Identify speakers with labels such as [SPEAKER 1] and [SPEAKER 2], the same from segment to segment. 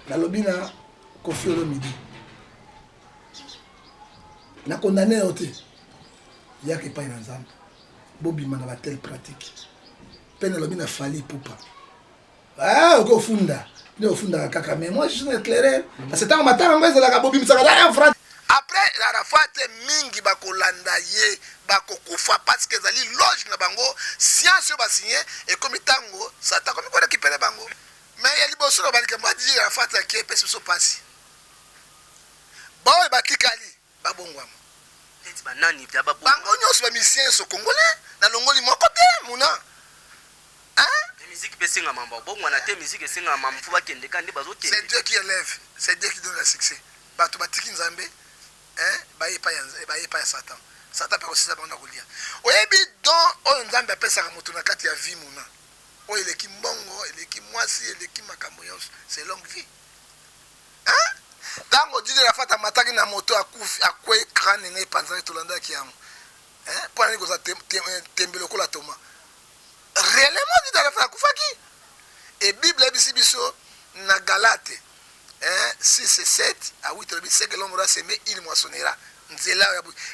[SPEAKER 1] na lobina Koffi Olomide na condamné ote yaki pa na nzambe bobima na ba telle pratique pe na lobina fali pupa ko funda ne ofunda kaka mais moi je suis éclairé parce que tant matin moi la bobima ça la France après la fate mingi bakolanda ye bakokufa parce que zali logique na bango science ba signé et comme tango ça ta comme ko récupérer bango mais il y a liboso na balike mba dire la fate qui peut se passer bon e batikali babongwama
[SPEAKER 2] eti banani bya babu
[SPEAKER 1] bango nyonso ba misien so congolais na longoli moko te muna
[SPEAKER 2] hein musique pesinga mamba bongwana te musique singa mamba fu bakende kandi bazokende
[SPEAKER 1] c'est Dieu qui élève c'est Dieu qui donne le succès bato batiki nzambe hein baye pa Satan Satan pa aussi ça bana kolia oyebi don o nzambe apesa ka moto na kati ya vie muna o eleki mbongo eleki mwasi eleki makambo yonso c'est longue vie hein tango didi la fata mataki na moto akufi akwe crâne ne panza tolanda ki yango hein pour aller koza tembelo kola toma réellement didi la fata kufaki et bible biso na Galate 6 et 7 à 8 c'est que l'homme aura semé il moissonnera.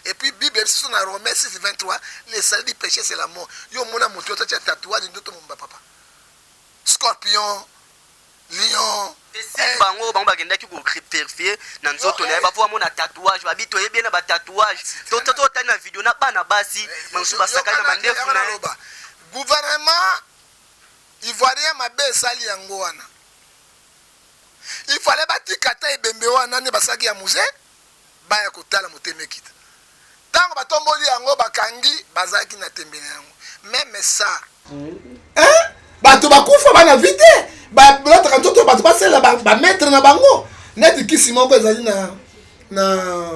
[SPEAKER 1] Et puis Bible c'est dans Romains 6 23 les salaires du péché c'est la mort. Yo mona moto ta tatouage ndoto mumba papa. Scorpion, lion,
[SPEAKER 2] bango bango bagenda ki ko vérifier na nzoto na ba po mona tatouage ba bito yebena ba tatouage. Toto ta na video na bana basi mansu basaka na mandefu na
[SPEAKER 1] gouvernement ivoirien mabe sali yango wana. Il fallait bâtir kata et bembewa nani basaki ya musée baya kotala moteme kita tango batomboli yango bakangi bazaki na tembele yango même ça bato bakufa bana vite ba blota kantoto bato basela ba mettre na bango net kisi moko ezali na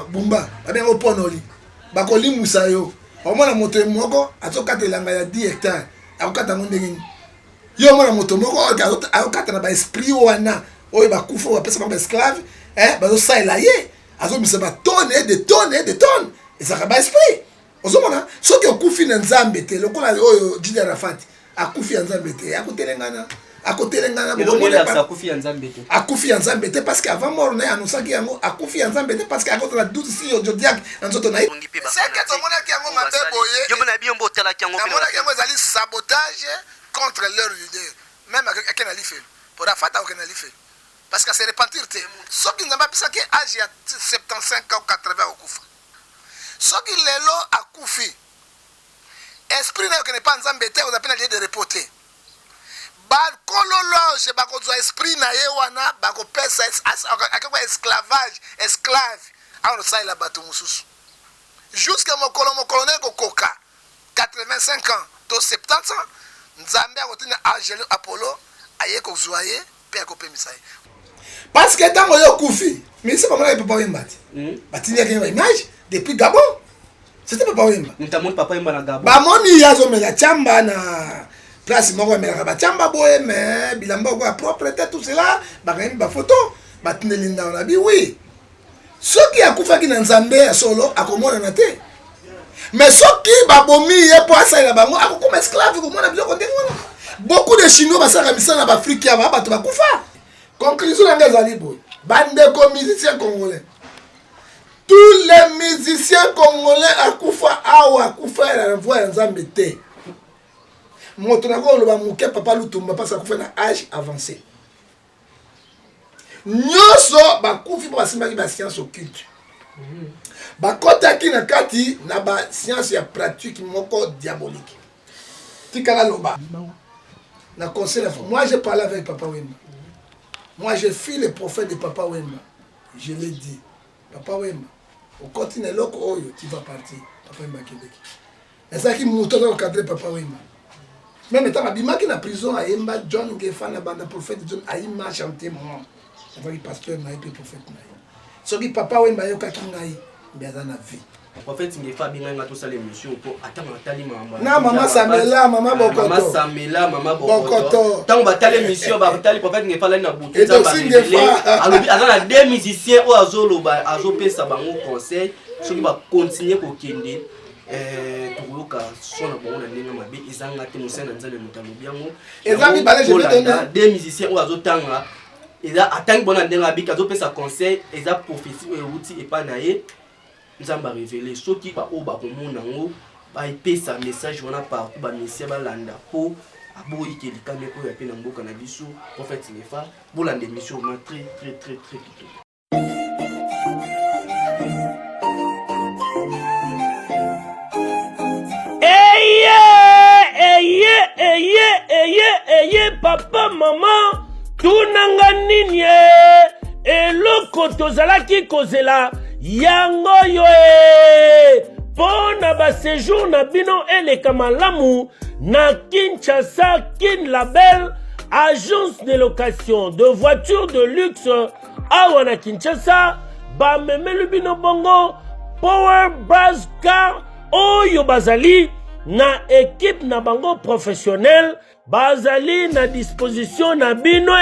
[SPEAKER 1] bumba abengo ponoli bakoli musayo omona moto moko atokatelanga ya 10 hectares akokata ngo ndenge yo mona moto moko akokata na ba esprit wana oyo bakufa bapesa bango esclave bazosalela ye azomisa batonne et des tonnes et des tonnes ezaka ba esprit ozomona soki okufi na nzambe te lokola oyo Didi Arafat akufi ya nzambe te akotelengana akufi ya nzambe te parce que avant mort na anosaki yango akufi ya nzambe te parce que akotala 12 si zodiac na nzoto na ye c'est que tomona ki yango mabe boye
[SPEAKER 2] yo mona bien botala ki yango
[SPEAKER 1] mona yango ezali sabotage contre leur leader même akena life pour afata akena life parce que c'est repentir te soki nzamba pisa ke âge ya 75 ans ou 80 ans okufa soki lelo akufi esprit na okene pa nzambe te ozapena lieu de repoter bakolologe bakozwa esprit na ye wana bakopesa akakwa esclave aonosalela bato mosusu jusque mokolo ne kokoka 85 ans to 70 ans nzambe akotina angelo apollo aye kozwa ye mpe akopemisa ye parce que tant que yo koufi mais c'est pas mal papa Wemba batini ak image depuis Gabon c'était papa Wemba
[SPEAKER 2] notamment papa Wemba na Gabon
[SPEAKER 1] ba moni yazo mela chamba na place moko mela ba chamba boye mais bilamba ko propreté tout cela ba ngani ba photo batineli nda na bi oui soki akufa ki na nzambe solo akomona na te mais soki ba bomi ye po asala bango akokoma esclave ko mona biloko ndengona beaucoup de chinois basaka misana ba Afrique ya ba bato bakufa. Conclusion d'Angazali Boy. Bandeko musiciens congolais. Tous les musiciens congolais akufa awa akufa la voix nzambe te. Moto na ko loba muke papa Lutumba parce akufa na âge avancé. Nyoso bakufi ba simaki ba science occulte. Bakota ki na kati na ba science ya pratique moko diabolique. Tikala loba. Na conseil moi j'ai parlé avec papa Wemba. Moi, je suis le prophète de Papa Wemba. Je l'ai dit. Papa Wemba, au continent, tu vas partir. Papa Wemba Québec. Et ça qui m'a encadré Papa Wemba. Même étant abîmé qui na prison à Emba, John Gefana, banda prophète John, Aïma chanté moi. C'est vrai que pasteur n'a pas prophète. Ce qui Papa Wemba yoka qui n'a bien dans la vie.
[SPEAKER 2] Prophète Ngefa binga tout ça l'émission pour attendre tali mama.
[SPEAKER 1] Na maman Samela, maman Bokoto.
[SPEAKER 2] Maman Samela, maman Bokoto. Tant ba tali émission ba tali prophète Ngefa là na butu
[SPEAKER 1] za ba relé.
[SPEAKER 2] Alors azana deux musiciens o azolo ba azopesa bango conseil soki ba continuer ko kende turuka sona bongo na ndenge mabe ezanga te musana nzale mutalo biango.
[SPEAKER 1] Ezami balé je vais donner
[SPEAKER 2] deux musiciens o azotanga eza atangi bona ndenge abika azopesa conseil eza prophétie oyo euti epa na ye nzambe arévele soki baoyo bakomona yango baepesa message wana partout bamesia balanda mpo aboyi ke likame oyo ape na mboka na biso prophète Nefa bolanda émission vraiment très kitoko.
[SPEAKER 3] Eye papa maman tunanga nini eloko tozalaki kozela yango yo pona ba séjour na bino eleka malamu na Kinshasa Kin Label agence de location de voitures de luxe awa na Kinshasa ba memelu bino bongo Power Buzz Car oyo bazali na équipe na bango professionnel bazali na disposition na bino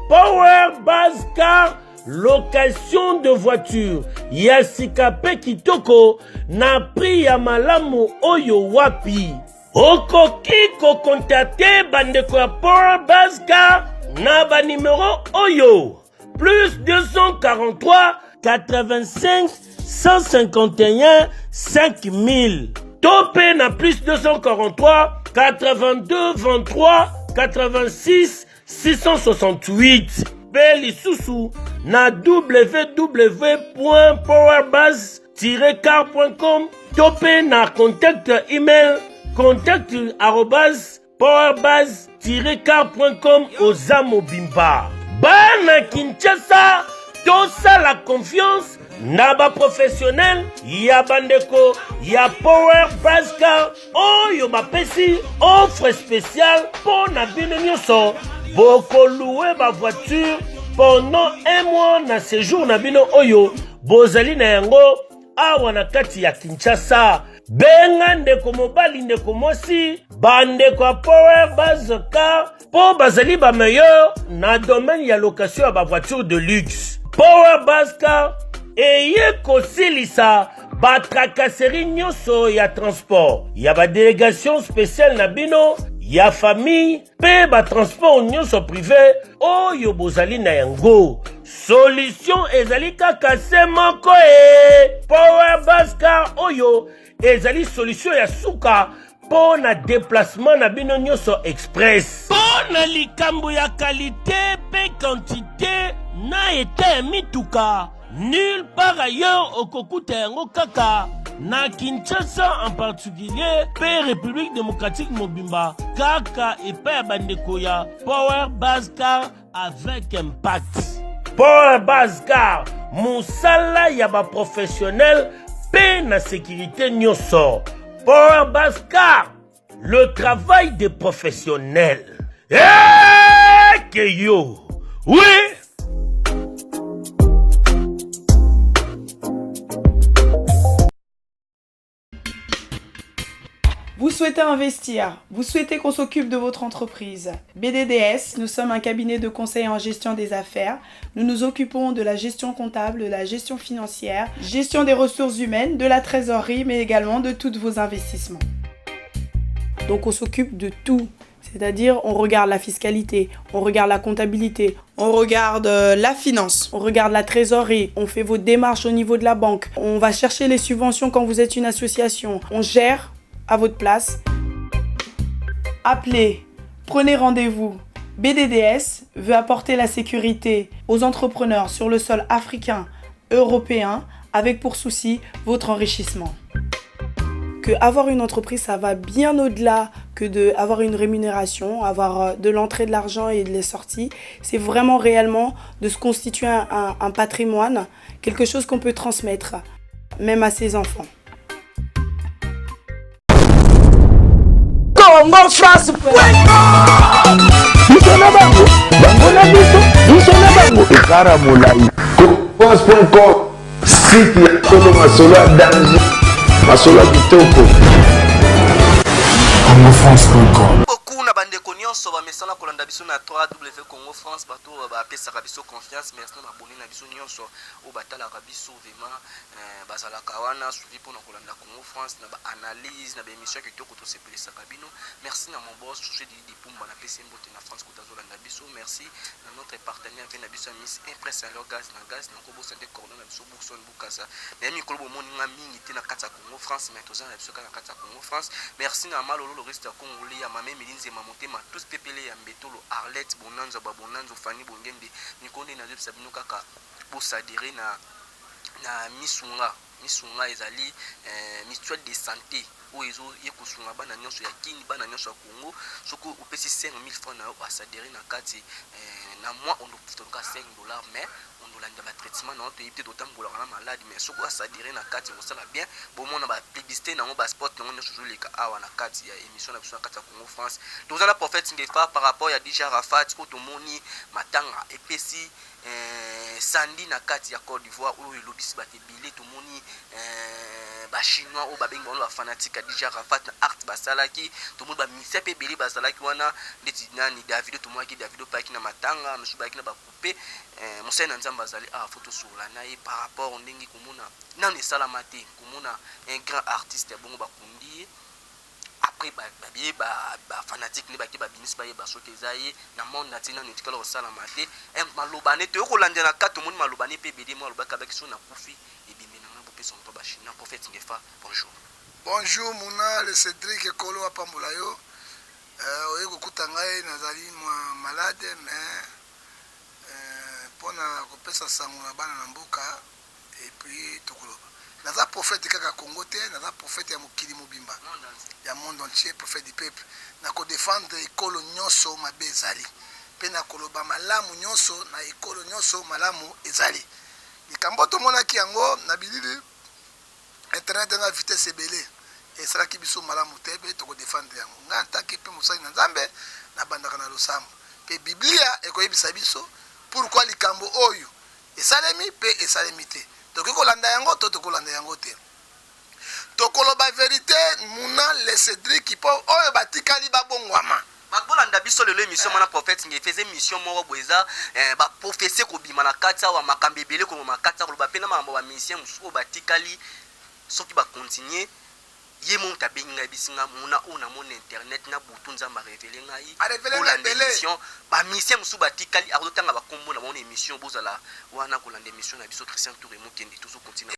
[SPEAKER 3] Power Buzz Car location de voiture ya sikape kitoko na prix ya malamu oyo wapi okoki kokontakte bandeko ya Power Buzz Car na ba numéro oyo plus 243 85 151 5000 topé na plus 243 82 23 86 668 Beli Soussou na www.powerbuzz-car.com topé na contact email contact@powerbuzz-car.com Ozamo Bimba. Bana Kinshasa tosa la confiance na ba professionnel ya bandeko ya Power Buzz Car oyo bapesi offre spéciale pour na bino nyonso boko louer ba voiture pendant un mois na séjour na bino oyo bozali na yango awa na kati ya Kinshasa. Benga ndeko mobali ndeko mosi bandeko ya Power Buzz Car po bazali ba meilleur na domaine ya location ya ba voiture de luxe. Power Buzz Car eye kosilisa ba tracasserie nyonso ya transport ya ba délégation spéciale na bino ya famille pe ba transport nyonso privé oyo bozali na yango. Solution ezali kaka se moko Power Buzz Car oyo ezali solution ya suka po na déplacement na bino nyonso express po na likambo ya qualité pe quantité na eta mituka nulle part ailleurs okokuta yango kaka na Kinshasa en particulier pe République démocratique Mobimba kaka epa ya bandeko ya Power Buzz Car avec impact. Power Buzz Car musala ya ba professionnel pe na sécurité nyonso. Power Buzz Car le travail des professionnels. Que yo oui.
[SPEAKER 4] Vous souhaitez investir, vous souhaitez qu'on s'occupe de votre entreprise. BDDS, nous sommes un cabinet de conseil en gestion des affaires. Nous nous occupons de la gestion comptable, de la gestion financière, gestion des ressources humaines, de la trésorerie, mais également de tous vos investissements. Donc on s'occupe de tout. C'est-à-dire, on regarde la fiscalité, on regarde la comptabilité, on regarde la finance, on regarde la trésorerie, on fait vos démarches au niveau de la banque, on va chercher les subventions quand vous êtes une association, on gère à votre place. Appelez, prenez rendez-vous. BDDS veut apporter la sécurité aux entrepreneurs sur le sol africain, européen, avec pour souci votre enrichissement. Que avoir une entreprise, ça va bien au-delà que d'avoir une rémunération, avoir de l'entrée de l'argent et de les sorties. C'est vraiment réellement de se constituer un patrimoine, quelque chose qu'on peut transmettre, même à ses enfants.
[SPEAKER 3] Congo France
[SPEAKER 5] site ya Tolo Masolo danger Masolo kitoko.
[SPEAKER 2] beaucoup na bande bandeko nyonso bamesana kolanda biso na 3W Congo France bato bapesaka biso confiance. Merci na abonné na biso nyonso oyo batalaka biso vraiment bazalaka wana suivi mpona kolanda Congo France na baanalyse na baémission kitoko tosepelisaka bino. Merci na mon boss José Dipumba na pesi mbote na France kotazolanda biso. Merci na notre partenaire ve na biso ya Miss Impress alors gaz na kobosante cordon na biso Bourson Bukasa na mikolo bomoninga mingi te na kati ya Congo France mais toza na biso kaka na kati ya Congo France. Merci na malolo loriste ya Congolais ya mame milinze mamotema tous pepele ya mbetolo Arlette Bonanza Babonanzo Fanny Bongende mikonde na zepsa bino kaka bosadire na misunga ezali mutuelle de santé oyo ekosunga bana nyonso ya kini bana nyonso ya Congo soko upesi 5000 francs na yo asadire na kati na mois on obtoka $5 mais on olanda ba traitement na to yibte dotambola na malade mais soko asadire na kati ngosala bien bomona ba publicité na ngo ba sport na nyonso joleka awa na kati ya émission na biso na kati ya Congo France tozana prophète Ngefa par rapport ya DJ Rafat otomoni matanga epesi Sandy na kati ya Côte d'Ivoire oyo lobisi batebile tomoni ba chinois o babengi ba fanatique DJ Rafat na art basalaki tomoni ba misia pe beli basalaki wana ndeti nani Davido tomwaki Davido paki na matanga musu baki na ba couper Monseigneur na nzamba azali photo sur la naï par rapport ndenge komona nani salamate komona un grand artiste bongo bakundi après ba fanatique ne baki ba binis ba yeba soki ezaye na monde na tina netikala osala mate malobane to yokolanda na kato moni malobane pe bedi mo lobaka ba kiso na kufi ebimbi na bo peso mto ba china prophète Ngefa
[SPEAKER 1] bonjour muna le Cédric Ekolo apambola yo oyeko kutangai nazali malade mais pona kopesa sango na bana na mboka et puis tokoloba naza prophète kaka Congo te naza prophète ya mokili mobimba ya monde entier prophète du peuple na ko défendre ekolo nyonso mabe ezali pe na koloba malamu nyonso na ekolo nyonso malamu ezali likambo tomonaki yango na bilili internet na vitesse ebele esalaki biso malamu te pe toko défendre yango nga ntaki pe mosali na nzambe na bandaka na losambo pe biblia ekoyebisa biso pourquoi likambo oyo esalemi pe esalemi te tokolanda yango to tokolanda yango te tokoloba vérité muna le Cédric po oyo batikali babongwama
[SPEAKER 2] bakolanda biso lelo émission mona prophète nge faisait mission moko boeza ba prophétie ko bima na kati wa makambe ebele ko makata ko ba pena mambo ba mission musuko batikali soki ba continuer ye mon tabenga bisinga muna ona mon internet na butu nzamba révéler ngai kolanda émission ba mission musu batikali akotanga ba kombo na mon émission bozala wana kolanda émission na biso Christian Touré mokende toujours continuer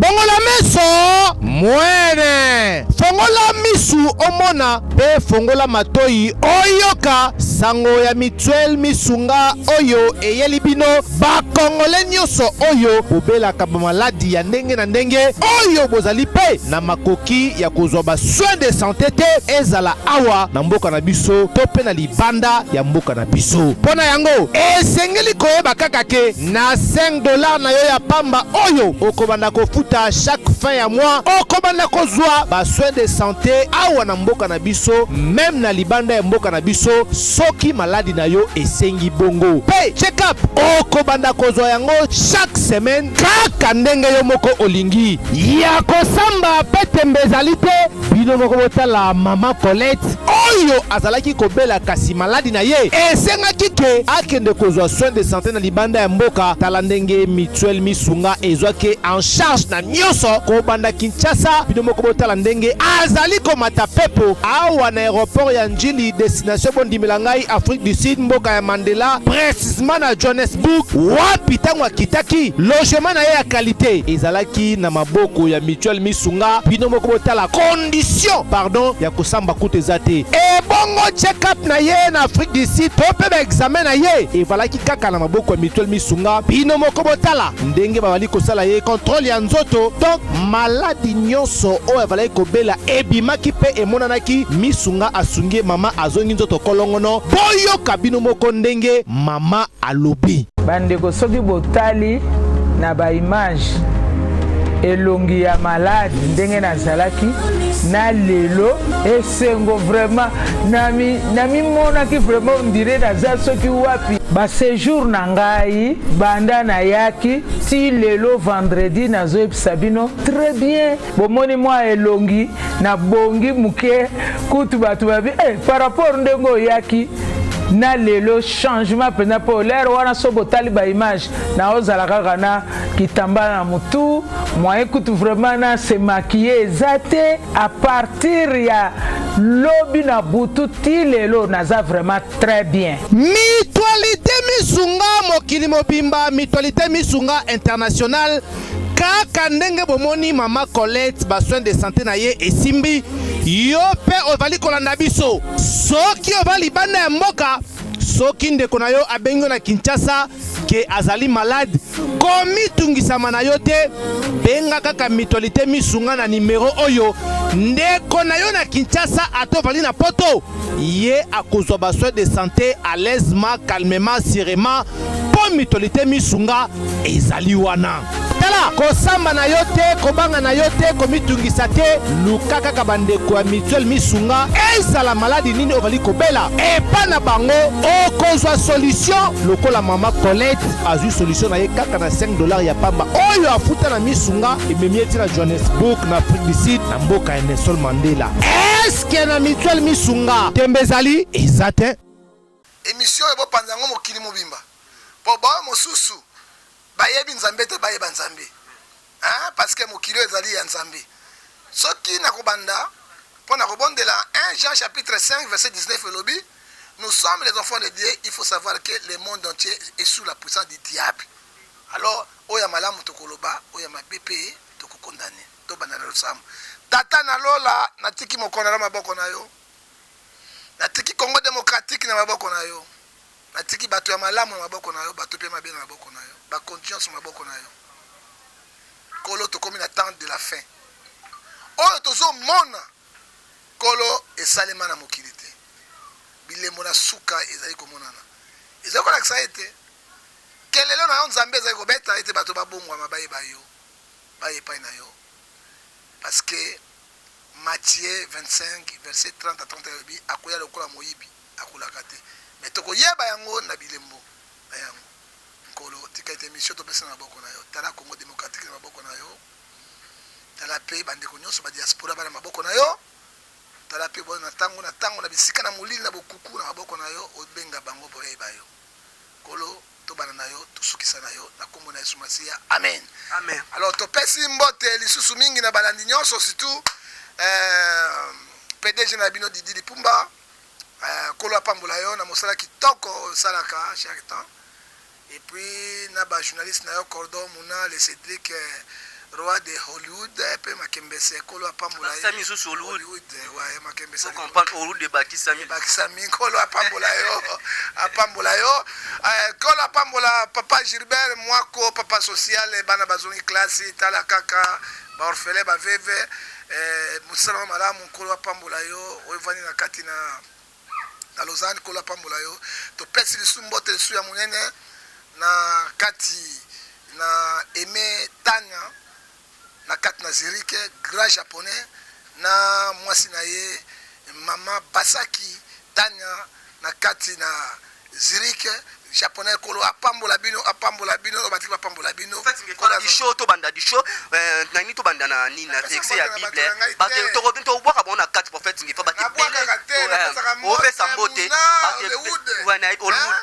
[SPEAKER 6] Fongola meso mwene fongola misu omona pe fongola matoi oyoka sango ya mutuelle misunga oyo eyeli bino bakongole nyonso oyo bobelaka bamaladi ya ndenge na ndenge oyo bozali pe na makoki ya kozwa ba soin de santé te ezala awa na mboka na biso to pe na libanda ya mboka na biso mpona yango esengeli koyeba kaka ke na $5 na yo ya pamba oyo okobanda kofuta chaque fin ya mois okobanda kozwa ba soin de santé awa na mboka na biso même na libanda ya mboka na biso soki maladi na yo esengi bongo pe check up okobanda kozwa yango chaque semaine kaka ndenge yo moko olingi ya kosamba pe tembe ezali te bino moko botala mama Colette oyo azalaki kobela kasi maladi na ye esengaki ke akende kozwa soin de santé na libanda ya mboka tala ndenge mutuelle misunga ezwaki en charge na nyonso kobanda Kinshasa bino moko botala ndenge azali komata pepo awa na aéroport ya Njili destination bondimela ngai Afrique du Sud mboka ya Mandela précisément na Johannesburg wapi tango akitaki logement na ye ya qualité ezalaki na maboko ya mutuelle misunga bino moko botala condition ya kosamba kutu ezate ebongo check up na ye na Afrique du Sud to pe ba examen na ye evalaki kaka na maboko ya mutuelle misunga bino moko botala ndenge babali kosala ye contrôle ya nzoto donc maladi nyonso oyo evalaki kobela ebimaki pe emonanaki misunga asungi mama azongi nzoto kolongono boyoka bino moko ndenge mama alobi
[SPEAKER 7] bandeko soki botali na ba image elongi ya malade ndenge nazalaki na lelo esengo vraiment nami monaki vraiment on dirait naza soki wapi ba séjour na ngai banda na yaki ti lelo vendredi nazoyebisa bino très bien bomoni mwa elongi na bongi muke kutu bato babi par rapport ndenge oyaki na lelo changement pena po l'air wana so botali ba image na ozala kaka na kitamba na mutu moyen kutu vraiment na se maquiller ezate à partir ya lobi na butu ti lelo naza vraiment très bien.
[SPEAKER 6] Mutualité misunga mokili mobimba, mutualité misunga international. Kaka ndenge bomoni mama Colette ba soin de santé na ye esimbi yo pe ovali kolanda biso soki ovali bana ya mboka soki ndeko na yo abengo na Kinshasa ke azali malade komi tungisama na yo te benga kaka mutualité misunga na numero oyo ndeko na yo na Kinshasa atovali na poto ye akozwa ba soin de santé à l'aisement calmement sereinement po mutualité misunga ezali wana tala kosamba na yo te kobanga na yo te komitungisa te luka kaka bandeko ya mutuelle misunga ezala maladi nini ovali kobela epa na bango okozwa solution lokola mama Colette azwi solution na ye kaka na $5 ya pamba oyo afuta na misunga ememi eti na Johannesburg na Afrique du Sud na mboka ya Nelson Mandela. Eske na mutuelle misunga tembe ezali eza te
[SPEAKER 1] émission ebopanza ngo mokili mobimba po ba mosusu bayebi nzambe te bayeba nzambe parce que mokili ezali ya nzambe soki nakobanda mpo nakobondela 1 Jean chapitre 5 verset 19 elobi nous sommes les enfants de Dieu, il faut savoir que le monde entier est sous la puissance du diable. Alors oya malamu tokoloba oya mabepe tokokondane to bandana losamu tata na lola natiki mokona na maboko na yo natiki Congo démocratique na maboko na yo natiki bato ya malamu na maboko na yo bato pe mabe na maboko na yo ba conscience na maboko na yo kolo tokomi na temps de la fin oyo tozomona kolo esalema na mokili te bilembo na suka ezali komonana ezali kolakisa ete kelelo na yo nzambe ezali kobeta ete bato babongwama bayeba yo bayepai na yo parce que Matthieu 25 verset 30 à 31 elobi akoya lokola moyibi akolaka te mais tokoyeba yango na bilembo na yango nkolo tika ete mission topesa na maboko na yo tala Congo démocratique na maboko na yo tala pe bandeko nyonso ba diaspora bana maboko na yo tala pe bona tango na bisika na molili na bokuku na maboko na yo obenga bango boyeba yo kolo tobana na yo tosukisa na yo na kombo na Yesu Masiya amen
[SPEAKER 2] amen.
[SPEAKER 1] Alors topesi mbote lisusu mingi na balandi nyonso surtout PDG na bino Didi Lipumba kolo apambola yo na mosala kitoko salaka chaque temps et puis na ba journaliste na yo Cordon Muna le Cédric roi de Hollywood pe makembese kolo apambola yo
[SPEAKER 2] Sami susu Hollywood
[SPEAKER 1] ouais makembese
[SPEAKER 2] on comprend Hollywood de
[SPEAKER 1] Bakisami kolo apambola yo kolo apambola papa Gilbert Mwako papa social bana bazoni classe tala kaka ba orphelin ba veve musala malamu kolo apambola yo oyevani na kati na Lausanne kolo apambola yo to pesi lisumbote lisu ya munene na kati na Aimé Tanya na kati na Zirike grand japonais na mwasi na ye mama Basaki Tanya na kati na Zirike japonais kolo apambola bino batiki apambola bino
[SPEAKER 2] kola di show to banda di show na ni to banda na ni na texte ya bible ba ke to robin to boka bona kat prophète ngi fa ba ke bele o pe sambote ba ke wana Hollywood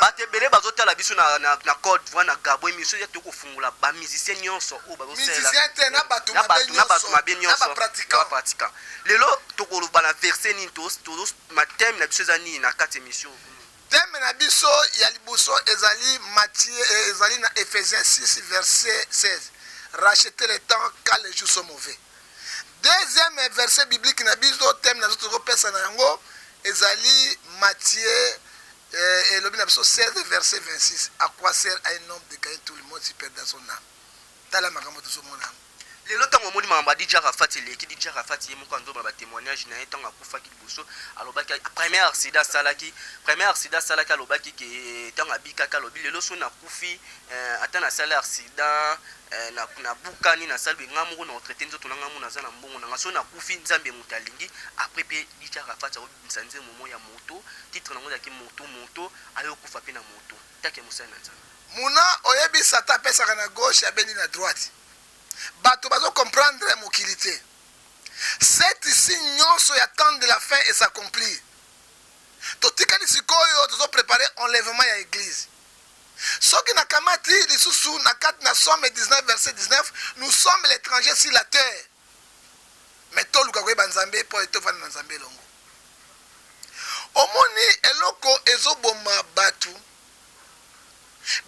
[SPEAKER 2] ba te bele bazotala biso na code voix na Gabo émission ya to ko fungula ba musicien nyonso o ba zo sela
[SPEAKER 1] musicien te na batu
[SPEAKER 2] mabe nyonso na pratika lelo to ko bana verset ni to ma thème na biso za ni na kat émission
[SPEAKER 1] thème na biso ya liboso ezali Matthieu ezali na Ephésiens 6 verset 16 racheter le temps quand les jours sont mauvais. Deuxième verset biblique na biso thème na zoto pesa na yango ezali Matthieu et le bin 16 verset 26 à quoi sert à un homme de gagner tout le monde s'il perd dans son âme. Tala makambo to mona
[SPEAKER 2] lelo ntango omoni makambo ya DJ Arafat eleki DJ Arafat ye moko anzobala batémoignage na ye ntango akufaki liboso alobaki premier accident asalaki alobaki ke ntango abikaki alobi lelo so nakufi ata nasala accident na bukani nasala benga moko na retraité nzoto na nga mo naza na mbongo nanga so nakufi nzambe moto alingi après mpe DJ Arafat akobimisa nzembo ya moto titre nango ezalaki moto ayokufa mpe na moto take mosali na nzambe
[SPEAKER 1] muna oyebi sata apesaka na gauche abendi na droite bato bazo comprendre mokili te cette ici nyonso ya temps de la fin et s'accomplir totikali sikoyo tozo préparer enlèvement ya église soki nakamati lisusu na kati na Somme 19 verset 19 nous sommes l'étranger sur la terre mais toluka koyeba nzambe mpo etofana na nzambe elongo omoni eloko ezoboma bato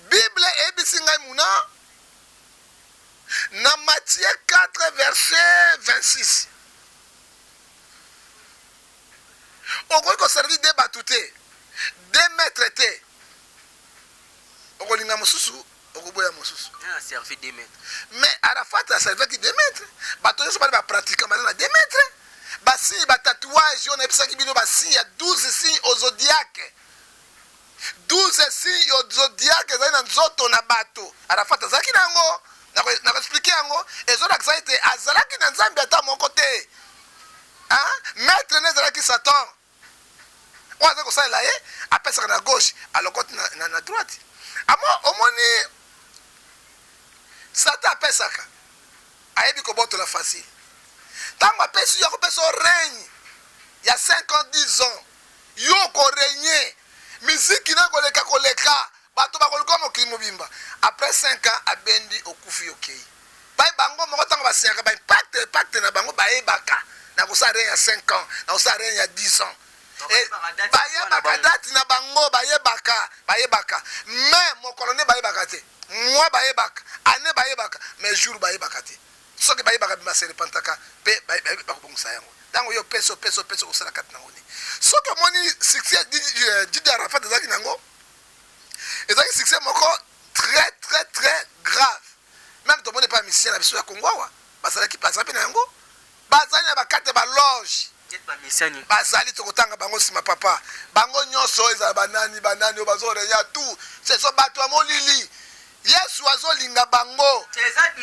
[SPEAKER 1] Bible ebisi ngai muna na Matthieu 4 verset 26 okoki koservi de bato te de maître te okolinga mosusu okoboya mosusu
[SPEAKER 2] servi de maître
[SPEAKER 1] mais Arafat aservaki de maître bato nyonso bali bapratiquant baza na de maître basigne batatouage oyo nayebisaki bino basigne ya 12 signes au zodiaque 12 signes au zodiaque ezali na nzoto na bato Arafat azalaki na yango nakoexplike yango ezolakisa ete azalaki na nzambe ata moko te maître ne ezalaki Satan oyo azali kosalela ye apesaka na gauche alokoti na droite amo omoni Satan apesaka ayebi kobotola facile ntango apesi yo akopesa o règne ya 5 ans 10 ans yo koregne miziki na koleka bato bakolika mokili mobimba après 5 ans abendi okufi okei bai bango moko ntango basinyaka baimpacte na bango bayebaka na kosala règne ya 5 ans na kosala règne ya 10 ans bayebaka dati na bango bayebaka mais mokolo nde bayebaka te mwa bayebaka ane bayebaka mais jour bayebaka te soki bayebaka bimaserepantaka mpe bakobongisa yango ntango yo peso kosala kati nango ni soki omoni succès DJ Arafat ezalaki nango ezalaki succès moko très grave même tomoni pa misien na biso ya Kongo awa bazalaki mpe na yango bazali na bakate baloge bazali tokotanga bango nsima papa bango nyonso ezala banani oyo bazorenya tu seso bato ya molili Yesu azolinga bango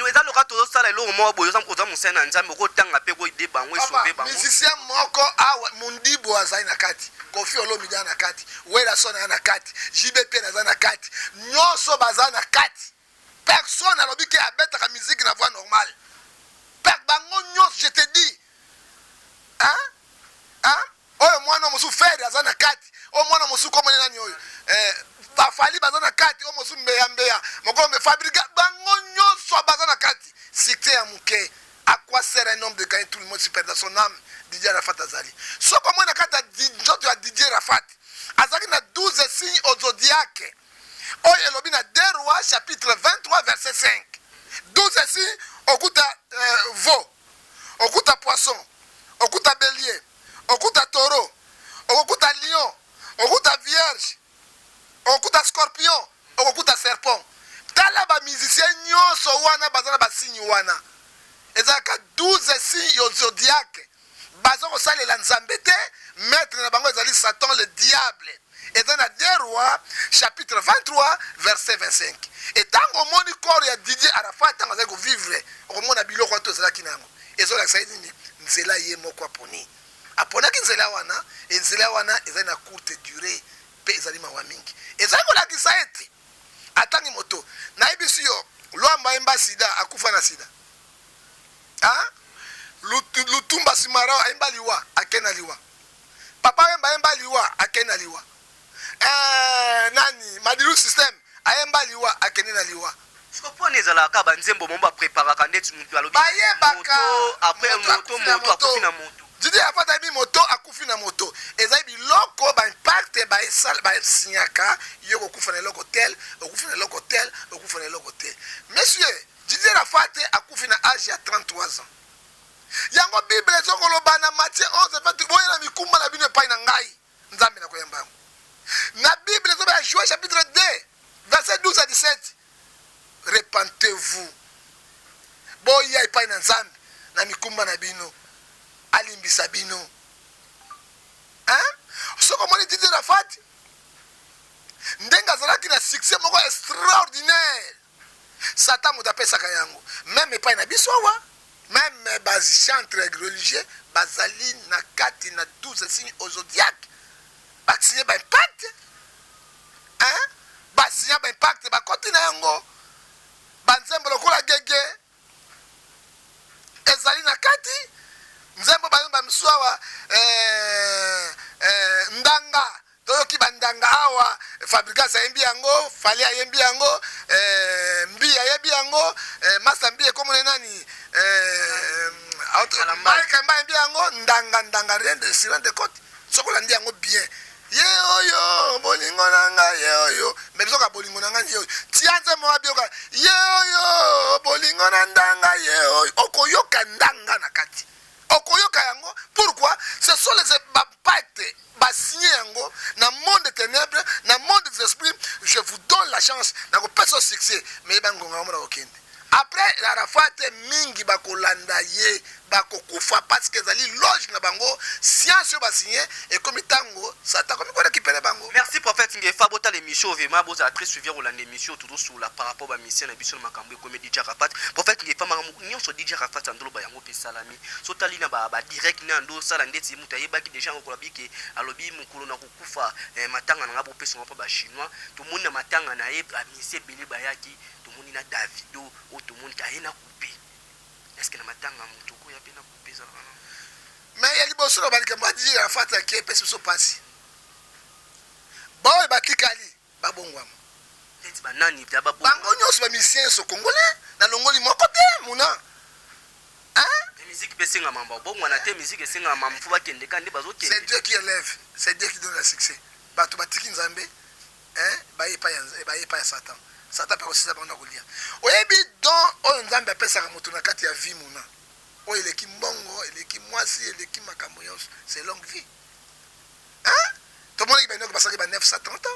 [SPEAKER 2] eza loka tozosala eloko moko boyo oza mosali na nzambe okotanga mpe koyede bango esove bango
[SPEAKER 1] musicien moko awa mundibo azali na kati Kofi Olomide aza na kati Werason aza na kati JBP aza na kati nyonso baza na kati personne alobi ke abetaka musique na voix normale bango nyonso je te dis oyo mwana mosusu fere aza na kati oyo mwana mosusu komone nani oyo bafali baza na kati oyo mosusu mbeya moko mefabrika bango nyonso baza na kati succès ya moke à quoi sert un homme de gagner tout le monde si perdre son âme DJ Arafat azali soko omoni na kati ya nzoto ya DJ Arafat azalaki na 12 signes au zodiaque oyo elobi na 2 Rois chapitre 23 verset 5 12 signes okuta veau okuta poisson okuta bélier okuta taureau okuta lion okuta vierge okuta scorpion okuta serpent tala bamusicien nyonso wana baza na basigne wana ezalaka 12 signes ya zodiaque baza kosalela nzambe te maître na bango ezali Satan le diable eza na 2 Rois chapitre 23 verset 25 etango omoni corps ya DJ Arafat ntango azali kovivre okomona biloko wana to ezalaki na yango ezolakisa nini nzela ye moko aponaki nzela wana enzela wana ezali na courte durée mpe ezali mawa mingi ezali kolakisa ete atangi moto nayebisi yo lwamba yemba sida akufa na sida lutumba simara ayemba liwa ake na liwa papa yemba liwa ake na liwa nani madilu system ayemba liwa akende na liwa
[SPEAKER 2] sikopona ezalaka banzembo mo bapreparaka ndeti mutu alobi
[SPEAKER 1] bayebaka
[SPEAKER 2] après moto akufi na moto
[SPEAKER 1] Didi afata bi moto akufi na moto ezali biloko baimpacte basinyaka yo kokufa na eloko tel okufa na eloko tel okufa na eloko tel monsieur Didi Arafat akufi na âge ya 33 ans yango bible ezokoloba na Matthieu 11 verset boyela mikumba na bino epai na ngai nzambe na koyamba yango na bible ezoba ya Joël chapitre 2 verset 12 à 17 repentez-vous boya epai na nzambe na mikumba na bino alimbisa bino. Soko moni Didier Arafat ndenga azalaki na succès moko extraordinaire. Satan moto apesaka yango même epai na biso awa, même bachantre religieux bazali na kati na 12 signes au zodiaque basigné baimpact, basigné baimpact bakoti na yango banzembo lokola gege ezali na kati nzembo bayomba misuawa ndanga toyoki bandanga awa Fabrikas ayembi yango, Fale ayembi yango, Mbi ayembi yango, Masa Mbi ekomone nani Kamba ayembi yango, ndanga rien de silence de côte sokola ndi yango bien ye oyo bolingo nanga ye oyo mais bisoka bolingo nanga ye oyo tianze mo abioka ye oyo bolingo na ndanga ye oyo okoyoka ndanga na kati okoyoka yango. Pourquoi? Ce sont les pactes signé yango na monde des ténèbres, na monde des esprits. Je vous donne la chance na ko peso succès mais bangonga mo na okende. Après Arafat mingi bakolanda ye bakokufa parce que zali loge na bango science ba signé et comme tango Satan comme ko récupérer bango.
[SPEAKER 2] Merci prophète Ngefa bota l'émission vraiment boza très suivre ou l'émission toujours sur la par rapport à mission na biso makambo comme DJ Arafat. Prophète Ngefa makambo nyonso DJ Arafat andolo ba yango pe salami. So tali na ba direct na ndo sala ndeti muta yebaki déjà ko labiki alobi mukulu na kokufa matanga na ngabo pe so ba chinois tout monde na matanga na ye mission bele bayaki tout monde na Davido ou tout monde ta na coupé. Est-ce que na matanga mutu ko ya pe na coupé ça vraiment?
[SPEAKER 1] Mais il y a liboso na balika mwa DJ Arafat qui pe so passi. Boy batikali babongwama.
[SPEAKER 2] Ndeti banani ta babo.
[SPEAKER 1] Bango nyonso ba musicien so congolais na longoli moko te muna.
[SPEAKER 2] Musique pesinga mamba bongo na te musique esinga mamfu bakende kandi bazoke.
[SPEAKER 1] C'est Dieu qui élève, c'est Dieu qui donne le succès. Bato batiki nzambe baye pa ya Satan. Satan pe aussi ça banda kolia. Oyebi don o nzambe apesa ka moto na kati ya vie muna. O eleki mbongo, eleki mwasi, eleki makambo yonso, c'est longue vie. Tout le monde qui va passer 930 ans.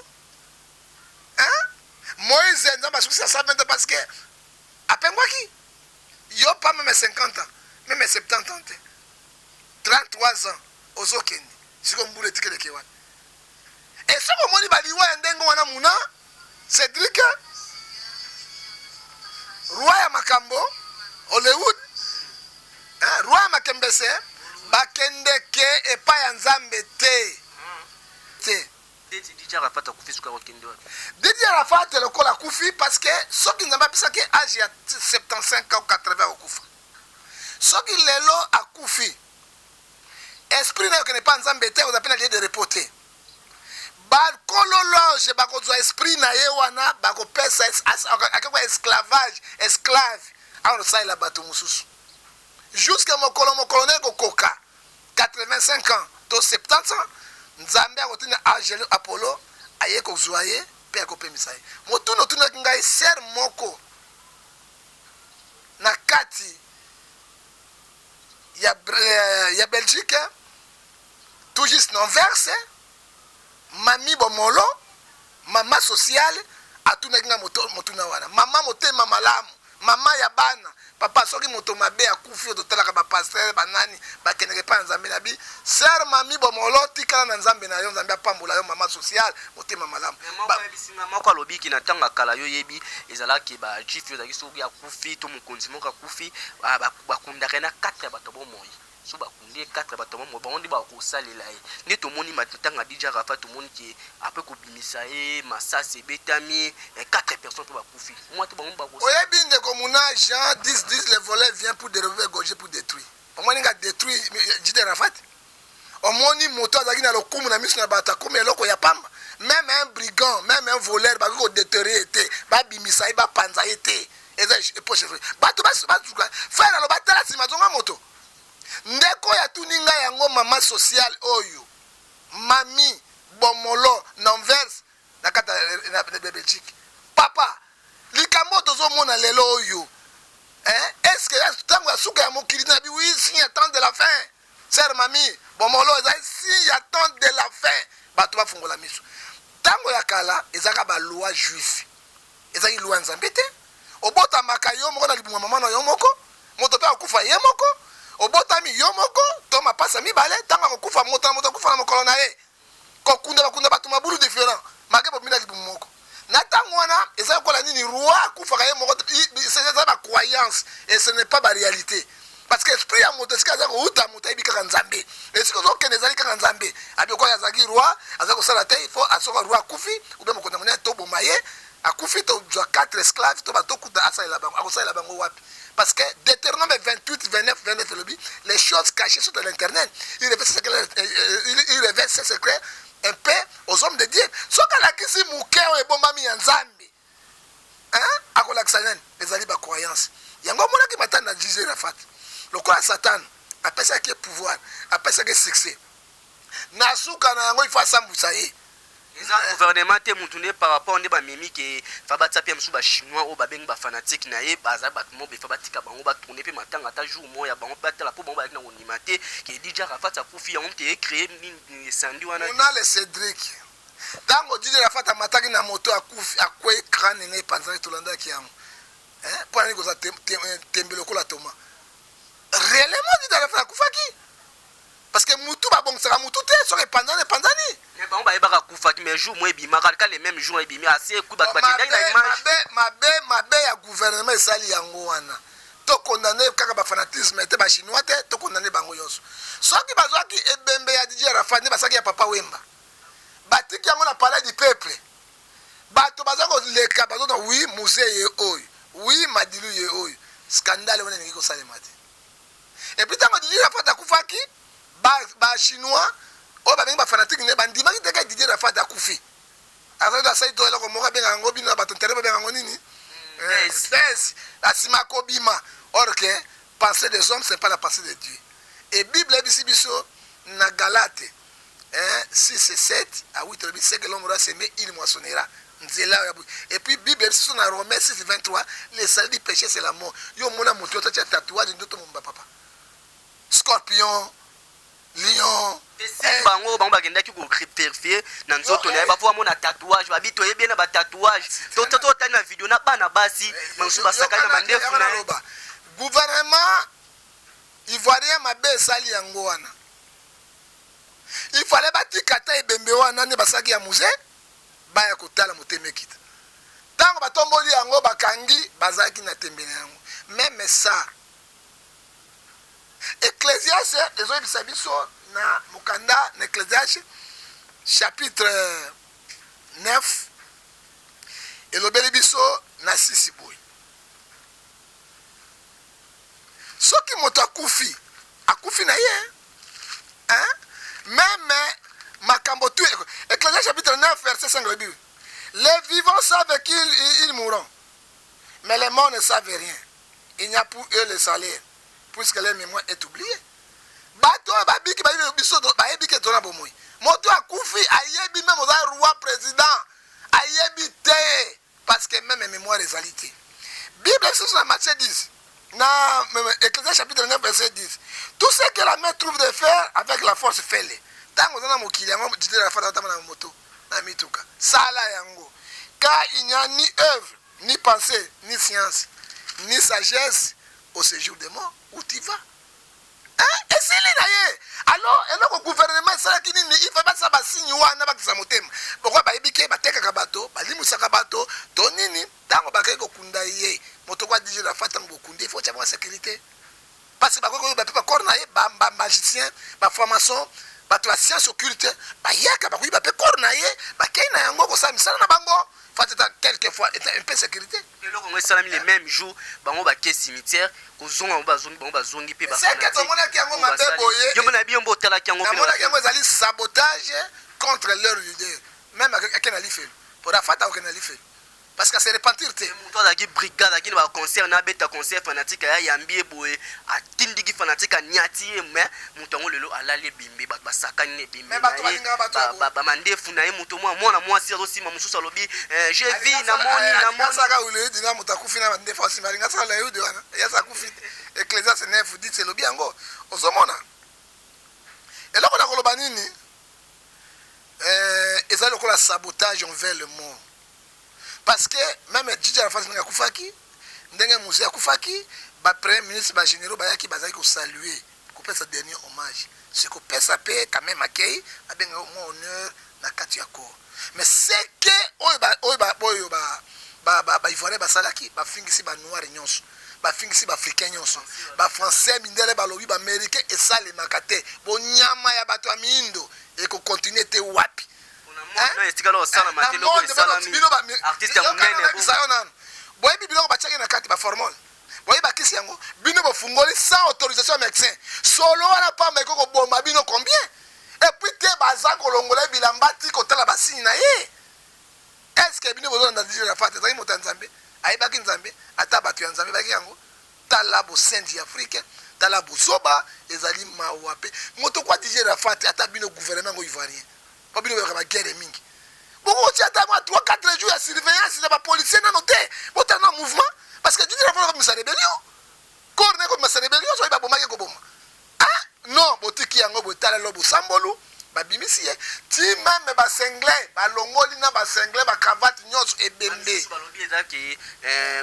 [SPEAKER 1] Moïse nzambe asuki sa 120 ans parce que apengwa ki yo pas même 50 ans. Même 70 ans, 33 ans, aux Okeni, si on voulait tirer les Kewan. Et ce que je dis, Cédric, roi ya Makambo, Hollywood, roi ya Makembese, Bakende ke et pas ya Nzambe te.
[SPEAKER 2] Didier Arafat a koufi suka wakende wapi?
[SPEAKER 1] Didier Arafat le kola koufi parce que ceux qui n'ont pas pensé que âge ya 75 ans ou 80 ans koufa. Ce qui est là à Koufi, esprit n'est pas nzambe te, vous appelez de reporter. Bakolologe, bakozo esprit na yewana, bako pesa akakwa esclavage, esclave. Alors ça il a battu mususu. Jusqu'à mon colonel kokoka, 85 ans, to 70 ans, nzambe a retenu Angelo Apollo, aye ko zoaye, pe akope misaye. Motuno tuna ngai ser moko na kati il y a Belgique, tout juste non verse, Mami Bomolo, Maman sociale, à tout n'a motuna wana. Maman moté mamalamu, Maman yabana, Papa soki moto mabe a koufi de tala ba pasteur banani, ba kenere pa nzambe na bi, sœur Mami Bomolo tikala na nzambe na yo nzambe pambola yo Maman sociale, moté mamalamu.
[SPEAKER 2] Ba bisinga moko alobi ki na tanga kala yo yebi ezalaki ba chief yo zaki soki ya koufi to mokonzi moko koufi ba kundaka na 4 bato bomoi. So ba kundi 4 bato bomoi ba ondi ba ko salela ye. Ni to moni matanga DJ Arafat to moni ki après ko bimisa ye masase betami 4 personnes to ba koufi. Moi to ba on ba ko.
[SPEAKER 1] Oyebi ndeko muna Jean 10 le volet vient pour dérober gauche pour détruire. Au moins il a détruit DJ Arafat. Au moins ni moto azaki na lokumu na misu na bata comme eloko ya pamba. Même un brigand, même un voleur ba ko détruire été, ba bimisa ba panza été. Et poche bato ba faire lo batala sima zonga moto. Ndeko ya tuninga yango Maman sociale oyo. Mami Bomolo Nanvers na kata na Belgique. Papa, likambo tozo mona lelo oyo. Est-ce que tango ya suka ya mokili na bi oui si attend de la fin. Sœur Mami Bomolo si attend de la fin. Bato ba fungola miso. Tango ya kala ezaka ba loi juif. Ezaki loi nzambe te. Obota makayo moko na libunga mama na yo moko. moto mpe akufa ye moko obotami yo moko to mapasa mibale ntango akokufa moto na moto akufa na mokolo na ye bakunda bato mabulu différent make bomina libumu moko na ntango wana eza lokola nini roi akufaka ye moko eza bacroyance et ce n'est pas baréalité parce que esprit ya moto esika aza kouta moto ayebi kaka nzambe esika ozokende ezali kaka nzambe abikoki azalaki roi aza kosala te ifo asoka roi akufi ube mokonzi monene toboma ye akufi tozwa 4 esclave to batokuta asalela bango akosalela bango wapi parce que Deutéronome 28 29 elobi les choses cachées sur l'internet il révèle ses secrets un peu aux hommes de Dieu soki alakisi moke oyo ebombami ya nzambe akolakisa nani ezali bacroyance yango omonaki matani na jije rafat lokola satan apesaki pouvoir apesaki succès na suka na yango ifo asambusa ye
[SPEAKER 2] eza gouvernement te mutu nde par rapport nde bamemi ke fa batia mpe mosusu bachinois oyo babengi bafanatike na ye baza bato mo befa batika bango batourne mpe matanga ata jour moko ya bango mpe atala mpo bango balaki na kondima te ke dj rafat akufi yango mte ecrée esandi wana
[SPEAKER 1] ona le cédric ntango dj rafat amataki na moto akufi akwe crane na epanzani tolandaki yango mpo nani koza tembe lokola toma réellement dj rafat akufaki parce que mutu babongisaka mutu te soki epanzani
[SPEAKER 2] bango bayebaka kufaki mais jour mo ebimaka ka le même jour ebimi asi ekui bato bakendaki na image
[SPEAKER 1] mabe ya gouvernement esali yango wana tokondane kaka bafanatisme te bachinois te tokondane bango nyonso soki bazwaki ebembe ya dj rafat nde basaki ya papa wemba batiki yango na palais du peuple bato baza koleka bazona wi muse ye oyo wi madilu ye oyo scandale wana elingi kosalema te epuis ntango dj rafat akufaki bachinois oyo babengi bafanatike ne bandimaki teke dj rafat akufi azali asali to eloko moko abenga yango bino na bato ntere babenga yango nini espèce asima akobima or que pensée des hommes c'est pas la pensée de Dieu et bible ebisi biso na galate 6 et 7 à 8 elobi ce que l'homme aura semé il moissonnera nzela et puis bible ebisi biso na Romains 6 23 le salaire du péché c'est la mort yo mona moto otatia tatouage ndoto momba papa scorpion lion
[SPEAKER 2] bango bakendaki koperfie na nzoto na ye bafo bamona tatouage babi toyebi na batatouage totani na video na bana basi mosusu basakani na mandefu na ye
[SPEAKER 1] gouvernement ivoirien mabe esali yango wana ifale batika ta ebembe wana nde basaki ya muse baya kotala motema ekita ntango batomboli yango bakangi bazalaki na tembe na yango meme ça Ecclésiaste ezoyebisa biso na mukanda na Ecclésiaste chapitre 9 elobeli biso na 6 boy soki moto akufi na ye même makambo tu Ecclésiaste chapitre 9 verset 5 elobi les vivants savent qu'ils mourront mais les morts ne savent rien il n'y a pour eux le salaire puisque leur mémoire est oubliée. Bato babiki bayebi biso bayebi ke tona bomoi. Moto akufi ayebi même oza roi président ayebi te parce que même mémoire est alité. Bible c'est dans Matthieu 10 na Ecclésiaste chapitre 9 verset 10. Tout ce que la main trouve de faire avec la force fait-le. Tango zana mokili yango dite la fata tama na moto na mituka. Sala yango. Car il n'y a ni œuvre, ni pensée, ni science, ni sagesse au séjour des morts. Où tu vas? Et c'est là. Alors, le gouvernement, c'est qu'il il faut pas ça, signe ou un abat sa motema. Pourquoi bah ebike ba teka kabato, ba limusa kabato, tonini, tango ba keko kundaye, motokwa dije la fata ngokundi, il faut avoir sécurité. Parce que ba koko ba cornaye, ba magicien, ba formation, ba la science occulte, ba yaka ba ba cornaye, ba kena yango ko sa misala na bango. Fatata quelquefois un peu sécurité.
[SPEAKER 2] Et là on est salami les mêmes jours, bango ba ke cimetière, ko zonga ba zongi pe ba.
[SPEAKER 1] C'est que tout le monde qui a mabe boye.
[SPEAKER 2] Yo mona bien bo tala ki yango pe.
[SPEAKER 1] Na yango ezali sabotage contre leur leader. Même avec Ken Ali fait. Pour la fata Ken Ali fait. Parce que c'est repentir te.
[SPEAKER 2] Muto azaki brigade aki ba concert na beta concert fanatique ya yambie boye, atindiki fanatique nyati mais muto ngo lelo alale bimbe ba sakani ne bimbe. Ba mandefu na ye muto mwana mwasi azo sima mususu alobi je vis na moni
[SPEAKER 1] saka ule dina mutakufi na mandefu asima ringa sala la yude wana. Ya sakufi Ecclésiaste 9 dit c'est lobi yango. Ozomona. Eloko na koloba nini? Ezali lokola sabotage envers le monde. Parce que même DJ Rafat Kufaki, ndenge Moussa Kufaki, Premier ministre, ba généraux, ba yaki bazaki ko saluer, ko pesa dernier hommage. C'est ko pesa pe quand même accueil, avec un honneur na kati ya corps. Mais c'est que ivoirien basalaki ba fingisi ba noir nyonso. Ba fingisi ba africain nyonso. Ba français mindele ba lobi ba américain et ça les makate. Bo nyama ya bato mindo et ko continuer te wapi. Artiste munene. Boye biloko bachaki na kati ba formol. Boye bakisi yango bino bofungoli sans autorisation médecin. Solo wala pamba ko bomba bino combien? Et puis te baza kolongola bilambati kotala basini na ye. Est-ce que bino bozo na dire la fête za imo Tanzambie? Ai baki Nzambe ata batu ya Nzambe baki yango. Tala bo Saint Afrique, tala bo soba ezali mawape. Moto kwa dire la fête ata bino gouvernement ivoirien. Pas bino ba guerre mingi. Beaucoup tu attends 3-4 jours à surveillance de la police na noté. Botan na mouvement parce que tu dis la fois comme ça rébellion. Corne comme ça rébellion, so ba bomba ko bomba. Ah non, botiki yango botala lobo sambolu. Babimisi ti même ba senglais ba longoli na ba senglais ba cravate nyonso ebembe
[SPEAKER 2] balobi ezaki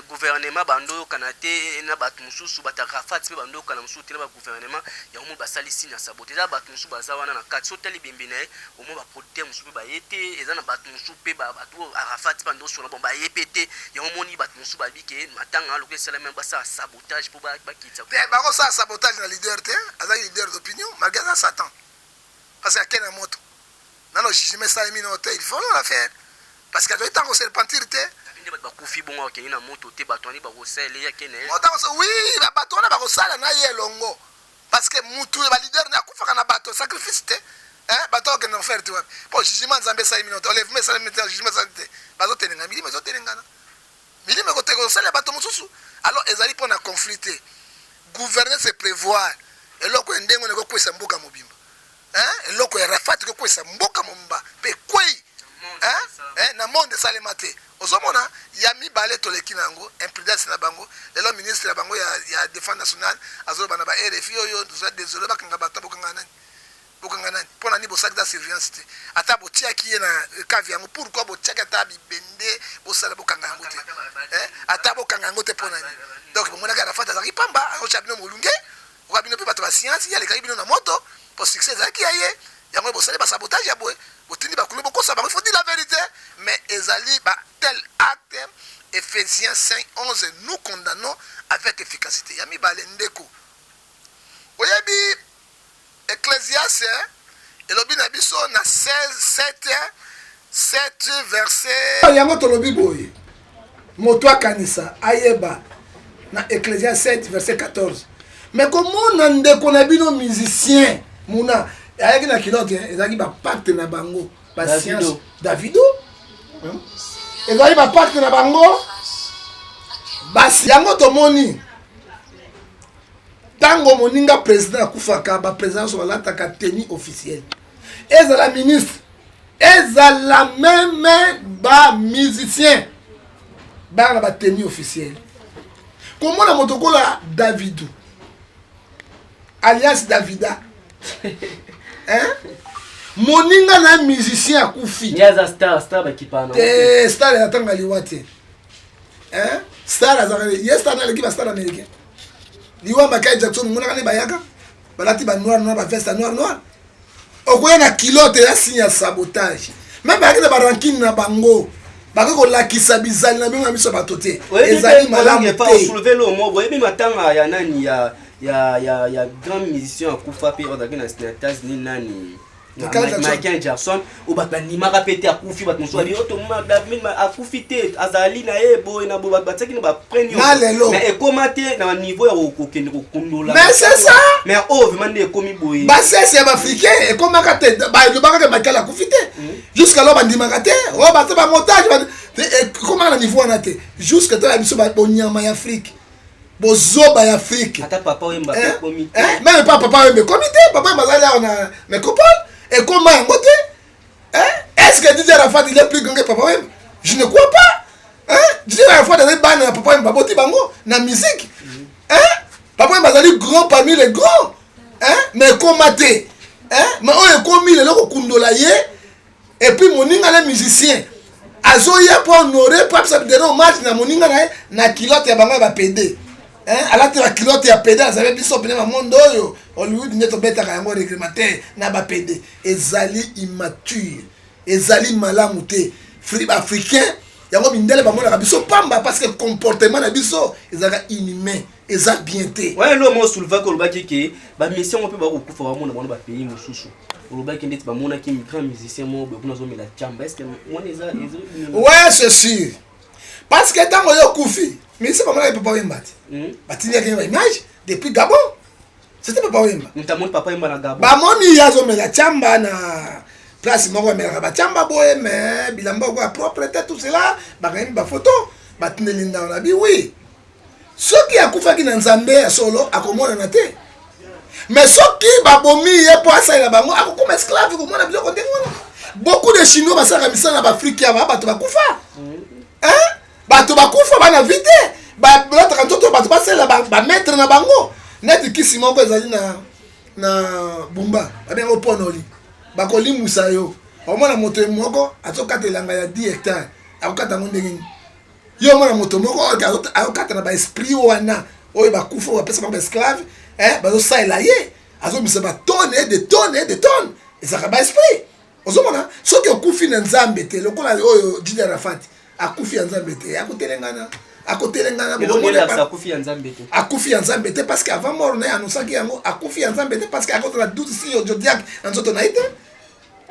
[SPEAKER 2] gouvernement bando kanate na batu mususu batarafat pe bando kana mususu te na ba gouvernement ya mo basalisi na sabote za batu mususu baza wana na kati so tali bembe na au mo ba protéger mususu pe ba yete eza na batu mususu pe ba batu arafat bando so na bomba yepete ya mo ni batu mususu ba bike matanga lokwe sala même ba sa sabotage pour ba kitsa
[SPEAKER 1] ba ko sa sabotage na leader te aza leader d'opinion malgré ça Satan. Parce qu'il y a un moto. Non, non, je mets ça il faut la faire. Parce qu'il y a des temps qu'on se repentir. Oui, parce que Moutou, le leader n'a pas bateau, sacrifice. Bateau qui n'a fait. Pour jugement, Zambé, ça minutes. On lève, mais ça minutes, jugement, ça minutes. Bateau, t'es un mili, mais t'es un gana. Mili, mais t'es un seul bateau, moussou. Alors, ils allaient pour la confliter. Gouverner, c'est prévoir. Et là, quand on est en train de se faire mobile. Hein loko ya rafati ko kwesa mboka momba pe kwei na monde salemate ozomona ya mibale toleki nango imprudence na bango le ministre na bango ya défense nationale azoba na ba RFI yo désolé bakanga bato bokanga nani pona ni bosak da surveillance te ata botia ki na kavi yango pourquoi botia ka ta bibende bosala bokanga yango te ata bokanga yango te pona ni donc bomona ka rafati azaki pamba o chabino molunge o kabino pe bato ba science ya le kabino na moto pour succès zaki aye yango bosale ba sabotage ya boye botindi ba kulo boko sabang il faut dire la vérité mais ezali ba tel acte Ephésiens 5:11 nous condamnons avec efficacité yami balendeko oyebi Ecclésiaste elobi na biso na 7 verset yango tolobi boye moto akanisa ayeba na Ecclésiaste 7 verset 14 mais comment ndeko na bino musicien Mouna, il y a qui kilote, il y a qui va pacte na bango, patience. Davido, il y a qui va pacte na bango, basi yango to moni. Tango moninga président kufaka ba président so la ta tenue officielle. Eza la ministre, eza la même ba musicien, ba la tenue officielle. Comment la motokola Davido, alias Davida. Hein? Moninga na musicien akufi.
[SPEAKER 2] Nyaza star bakipana.
[SPEAKER 1] Star ya tanga liwate. Hein? Star azakale, yes star na l'équipe star américain. Liwa Michael Jackson mona kane bayaka. Balati ba noir ba veste noir. Okoya na kilote ya signe sabotage. Même ba na ranking na bango. Bako ko lakisa bizali na binga miso batote. Ezali malamu
[SPEAKER 2] pas soulever le mot. Boyebi matanga ya nani ya grand musicien akufa pe odaki na États-Unis nani Michael Jackson o batani maka pete akufi bat muso ali otoma David akufi te azali na ebo na bo bataki na ba premier mais ekomate na niveau ya kokende kokundola
[SPEAKER 1] mais c'est ça
[SPEAKER 2] mais vraiment ne komi boye
[SPEAKER 1] ba c'est africain ekomaka te ba le baka Michael akufi te jusqu'à là bandimaka te o ba ba montage comment na niveau na te jusqu'à toi biso ba bonyama ya Afrique bozoba ya Afrique
[SPEAKER 2] ata papa wemba comité
[SPEAKER 1] même pas papa wemba comité papa wemba là on a mais copain et comment en côté est-ce que DJ Arafat il est plus grand que papa wemba je ne crois pas DJ Arafat dans les bannes papa wemba boti bango na musique papa wemba est grand parmi les grands mais comment te mais on est commis le loko kundola ye et puis moninga les musiciens azoya pour honorer pour ça donner hommage na moninga na kilote ya bango ba PD alati bakilote ya pede azabe biso pene bamondo oyo Hollywood nde tobetaka yango réglementaire na bapede ezali immature ezali malamu te africain yango mindele bamonaka biso pamba parce que comportement na biso ezalaka inhumain eza bien te
[SPEAKER 2] ouais lo mo souleva ko lobaki ke ba mission pe ba ko kufa ba mona ba pays mosusu olobaki ndeti ba mona ki grand musicien mo be kuna zo mela chamba est-ce que on eza
[SPEAKER 1] ouais c'est sûr parce que tango yo kufi mais c'est pas mal papa Wemba batini ya kema image depuis Gabon c'était papa Wemba
[SPEAKER 2] ntamoni papa Wemba na Gabon
[SPEAKER 1] ba moni yazo mela chamba na place moko mela ba chamba boye mais bilamba ko propreté tout cela ba quand ba photo batini linda na bi oui soki akufaki na nzambe ya solo akomona na te mais soki babomi ye po asalela bango akokoma esclave komona biloko ndenge wana beaucoup de chinois basaka misala na baafrike ya bato bakufa bato bakufa bana vite balotaka nzoto bato basalela bametre na bango neti kisi moko ezali na bumba babengo ponoli bakolimusa yo omona moto moko azokatelanga ya 10 hectares akokata yango ndenge nini yo mona moto moko akokata na baesprit wana oyo bakufa bapesa bango baesclave bazosalela ye azomisa batone de tonne de tonne ezalaka baesprit ozomona soki okufi na nzambe te lokola oyo Jide Arafat akufi ya nzambe te akotelengana akufi ya nzambe te parce que avant mort na ye anonsaki yango akufi ya nzambe te parce que akotala 12 si yo jodiak na nzoto na ye te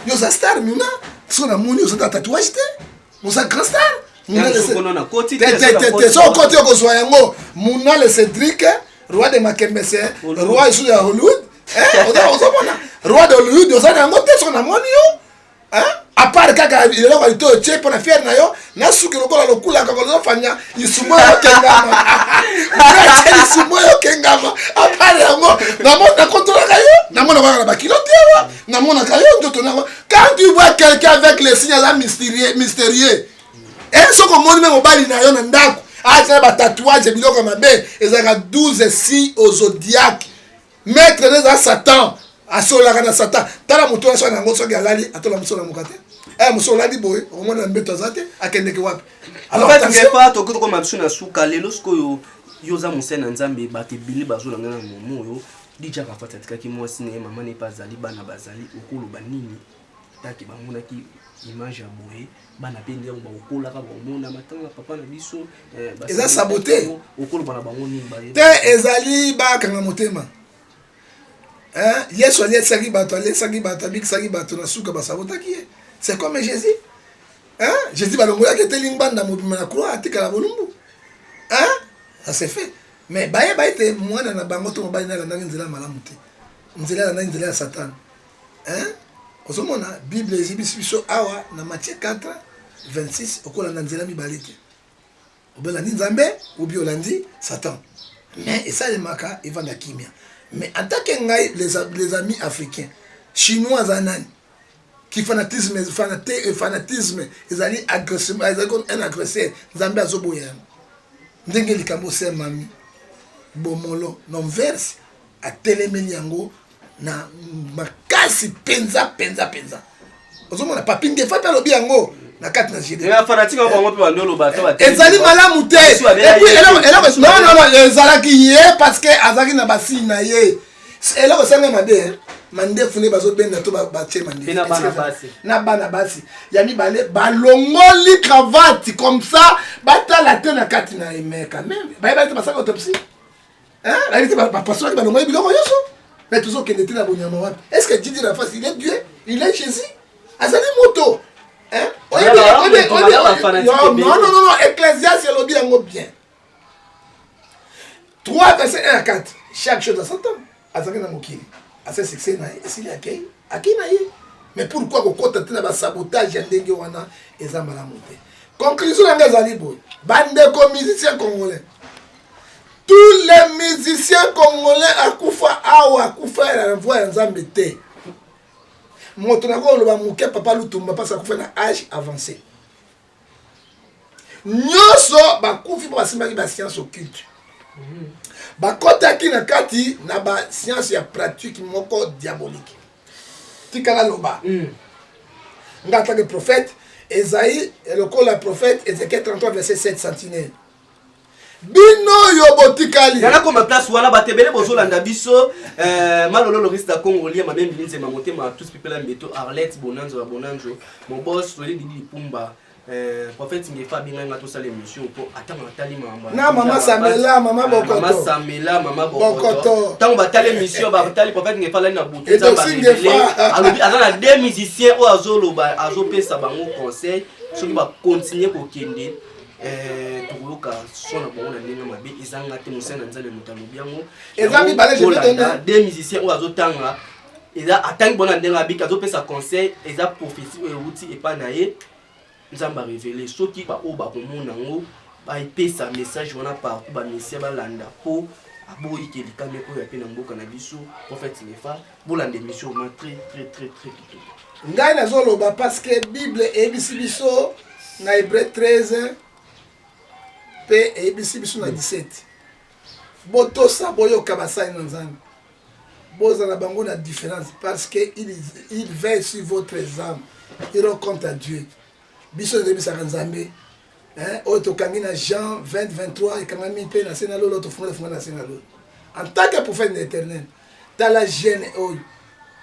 [SPEAKER 1] yoza star muna so na moni ozota tatouage te moza grand star so koti okozwa yango muna le Cédric roi de Makembese roi isu ya Hollywood ozomona roi de Hollywood oza na yango te so na moni yo à part kaka eloko alito tie mpo na fiere na yo nasuki lokola lokulaka kolozofanya isumo yo kengama isumo yo kengama à part yango namona kontrolaka yo namona kaka na bakilote awa namonaka yo nzoto nango quand tu vois quelqu'un avec les signes aza mystérieux soko omoni me mobali na yo na ndako atia batatouage biloko mabe ezalaka 12 si au zodiaque maître neza Satan asolaka na Satan tala moto aso na yango soki alali atola mosolo moka te mosolo alali boye omona na mbeto aza te akendeke wapi
[SPEAKER 2] alors pas to ko mabsu na suka lelo sikoyo yoza musena nzambe bato ebele bazolanga na momo oyo dija kafata tikaki mwasi ne mama ne pas zali bana bazali okoloba nini taki bamonaki image ya boye bana pe ndenge bakolaka bamona matanga papa na biso
[SPEAKER 1] eza saboté
[SPEAKER 2] okoloba na bango nini
[SPEAKER 1] te ezali bakanga motema Yesu aliyesaki bato abikisaki bato na suka basabotaki ye c'est comme Jésus Jésus balongolaki eteli ngbanda mobima na croix atikala bolumbu ça c'est fait mais bayeba ete mwana na bango to mobali nalandaki nzela malamu te nzela alandaki nzela ya Satan ozomona bible ezibisi biso awa na Matthieu 4:26 okolanda nzela mibale te obelandi nzambe obi olandi Satan mais esalemaka evanda kimia mais en tant que les amis africains chinois zanani qui fanatisme ezali agressement ezali un agresseur nzambe azoboya ndenge likambo se mami bomolo non verse atelemeli yango na makasi penza ozomona papi ndefa pe alobi yango na kati na jide ezali malamu te non ezalaki ye parce que azalaki na basini na ye eloko esanga mabe mandefu ne bazobenda to batie mandefu na bana basi ya mibale balongoli cravate comme ça batala te na kati na eme quand même bayeba te basaka autopsie bayeba te bapassolaki balongoli biloko nyonso mais tozokende te na bonyama wapi est ce que Jide Arafat il est Dieu il est Jésus azali moto non, Ecclésiaste, il lobby yango bien. 3 verset 1 à 4. Chaque chose a son temps. Azaki na mokili. Asa succès na ye, esili akei na ye. Mais pourquoi ko kota tina ba sabotage ya ndenge wana ezamba la monter. Conclusion na ngazali boy. Bande ko musiciens congolais. Tous les musiciens congolais akufa awa akufa la voix ya Nzambe te. Moto na ko loba muke papa Lutumba pasa kufa na âge avancé. Nyoso bakufi ba simbaki ba science occulte. Bakotaki na kati na ba science ya pratique moko diabolique. Tikala loba. Ngata ke prophète Esaïe, le prophète Ézéchiel 33 verset 7 sentinelle. bino yo botikali
[SPEAKER 2] yana comme place wana batebele bozolanda biso malolo loriste congolais ma même minze ma motema tous people la mbeto Arlette Bonanzo mon boss Tolé Didi Pumba prophète Ngefa binga to sala émission pour attendre atali mama
[SPEAKER 1] na mama Samela mama Bokoto
[SPEAKER 2] tant batali émission batali prophète Ngefa la na butu za ba alobi azana deux musiciens o azoloba azopesa bango conseil soki ba continuer ko kende turuka sona bongo na ndenge mabe ezanga te musana nzale mutalobi yango
[SPEAKER 1] ezami balé je vais donner
[SPEAKER 2] deux musiciens o azotanga eza atangi bona ndenge abika azopesa conseil eza prophétie outi epa na ye nzamba révéler soki ba o ba komona ngo ba epesa message wana partout ba messia balanda po aboyi ke likame ko ya pe na mboka na biso prophète Ngefa bolanda émission ma très
[SPEAKER 1] ngai nazoloba parce que Bible ebisi biso na Hébreu 13 pe ebisi biso na 17 botosa boyoka basali na nzambe bozala bango na différence parce que il veille sur votre âme il rend compte à Dieu biso ebisaka nzambe oyo tokangi na Jean 20-23 ekangami mpe na se na lolo tofunga na se na lolo en tant que prophète de l'Éternel tala jeune oyo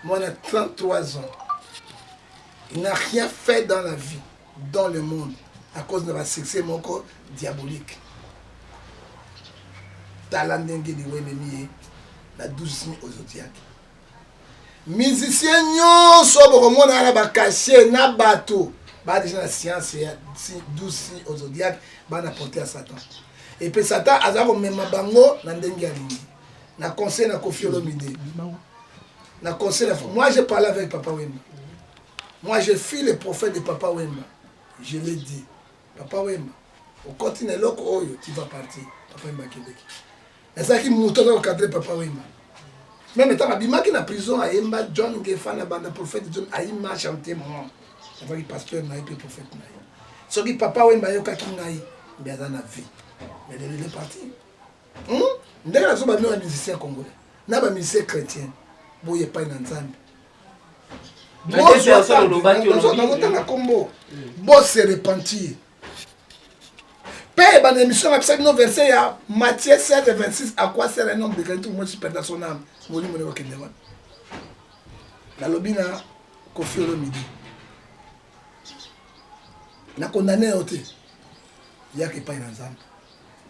[SPEAKER 1] mwana 33 ans il n'a rien fait dans la vie dans le monde à cause de la succès moko diabolique tala ndenge liwememi na 12 signes au zodiaque musicien nyonso bokomona na bakashe na bato ba déjà la science ya 12 signes au zodiaque ba na porter à Satan et puis Satan azako mema bango na ndenge ya lingi na conseil na Koffi Olomide na conseil moi j'ai parlé avec Papa Wemba. Moi, je suis le prophète de Papa Wemba. Je l'ai dit. Papa Wemba, au continent loco, tu vas partir. Papa Wemba Québec. Et ça qui m'a au cadre Papa Wemba. Même étant abîmé qui est en prison, à Emba, John Ngefa, le prophète John, Aïma chanté moi. Ça va le pasteur naï, le prophète naï. Ce qui Papa Wemba yoka qui naï, mais dans la vie. Mais il est parti. D'ailleurs, nous sommes musiciens congolais. Nous sommes musiciens chrétiens. Vous n'avez pas une ensemble. Bon se repentir. Père, dans l'émission, on verset à Matthieu 16 et 26. À quoi sert un homme de qualité pour perdre son âme? La lobina, Koffi Olomide. La condamné à ôter. Il n'y a que pas une ensemble.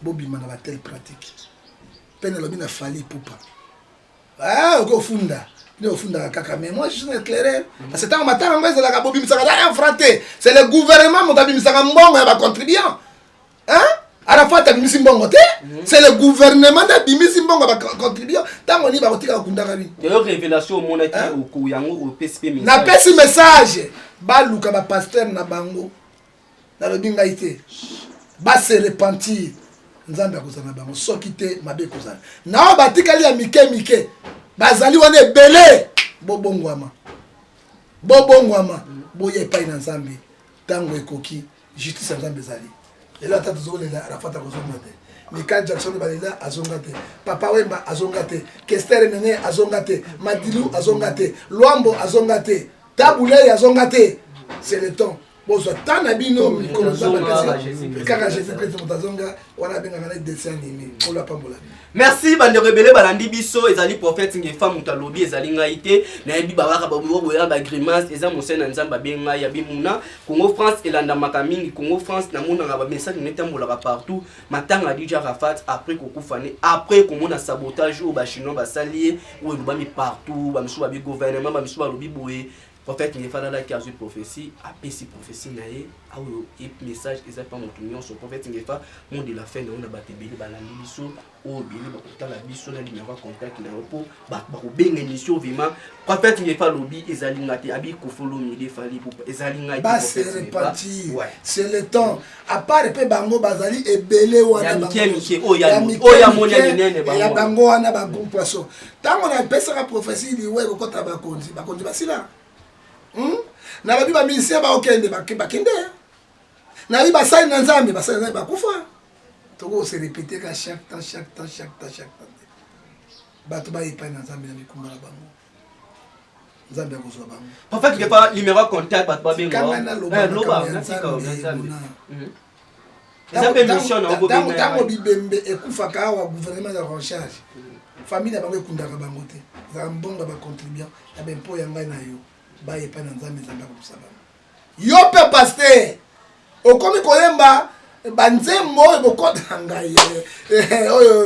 [SPEAKER 1] Bobby m'a telle pratique. Père, la lobina fali poupa. Ah, au funda. Mais moi je suis un éclaireur. Parce que tant que c'est le gouvernement qui va contribuer. Hein? À la fois, c'est le gouvernement qui va contribuer. Tant qu'on y va retirer
[SPEAKER 2] d'ailleurs, révélation au monde au PSP.
[SPEAKER 1] Na pesi message. Baluka ba pasteur na bango. Na le bingaité. Ba se repentir. Nzambe akozana bango. Soki te mabe kozana. Na ba tikali ya mike. Bazali wana ebele bobongwama boye epai na nzambe ntango ekoki justice ya nzambe ezali lelo ata tozokolela rafata kozonga te Michael Jackson balela azonga te Papa Wemba azonga te Kester Mene azonga te Madilu azonga te Luambo azonga te Tabulei azonga te c'est le temps bozo tana bino mikolo zaba kaka Jésus-Christ mutazonga wana benga na dessin animé ola pambola.
[SPEAKER 2] Merci bande rebelle balandi biso ezali prophète Ngefa mutalobi ezali ngaite na yebi babaka babuyo boya ba grimace eza mosena nzamba benga ya bimuna Congo France elanda makamingi Congo France na mona ba message netambola partout matanga DJ Rafat après kokufane après komona sabotage au ba chinois ba salier ou ba mi partout ba misu ba bi gouvernement ba misu ba lobi boye prophète Ngefa la qui a eu prophétie a pesi prophétie nae a eu message eza pas mon union sur prophète Ngefa monde de la fin on a batebeli balandi biso o bili ba kotala biso na numéro contact na po ba ko benga émission vraiment prophète Ngefa lobi ezali ngati abi ko follow mi fali pour ezali ngati
[SPEAKER 1] prophète c'est le temps à part pe bango bazali ebele wana
[SPEAKER 2] bango ya monia nene bango
[SPEAKER 1] ya bango wana ba groupe poisson tango na pesa ka prophétie li we ko kota ba konzi basila na babi ba musicien ba okende bakende na bi basali na nzambe basali na bakufa toko se répéter ka chaque temps bato ba yepa na nzambe na mikumba na bango nzambe akozwa bango
[SPEAKER 2] prophète Ngefa numéro contact bato ba benga
[SPEAKER 1] loba ntango bibembe ekufaka awa gouvernement ya recharge famille na bango ekundaka bango te ezala mbongo ya bacontribuant ya bempo ya ngai na yo bayepa na nzambe akobusa bango yo mpe paster okomi koyemba banzembo oyo bokota ngai oyo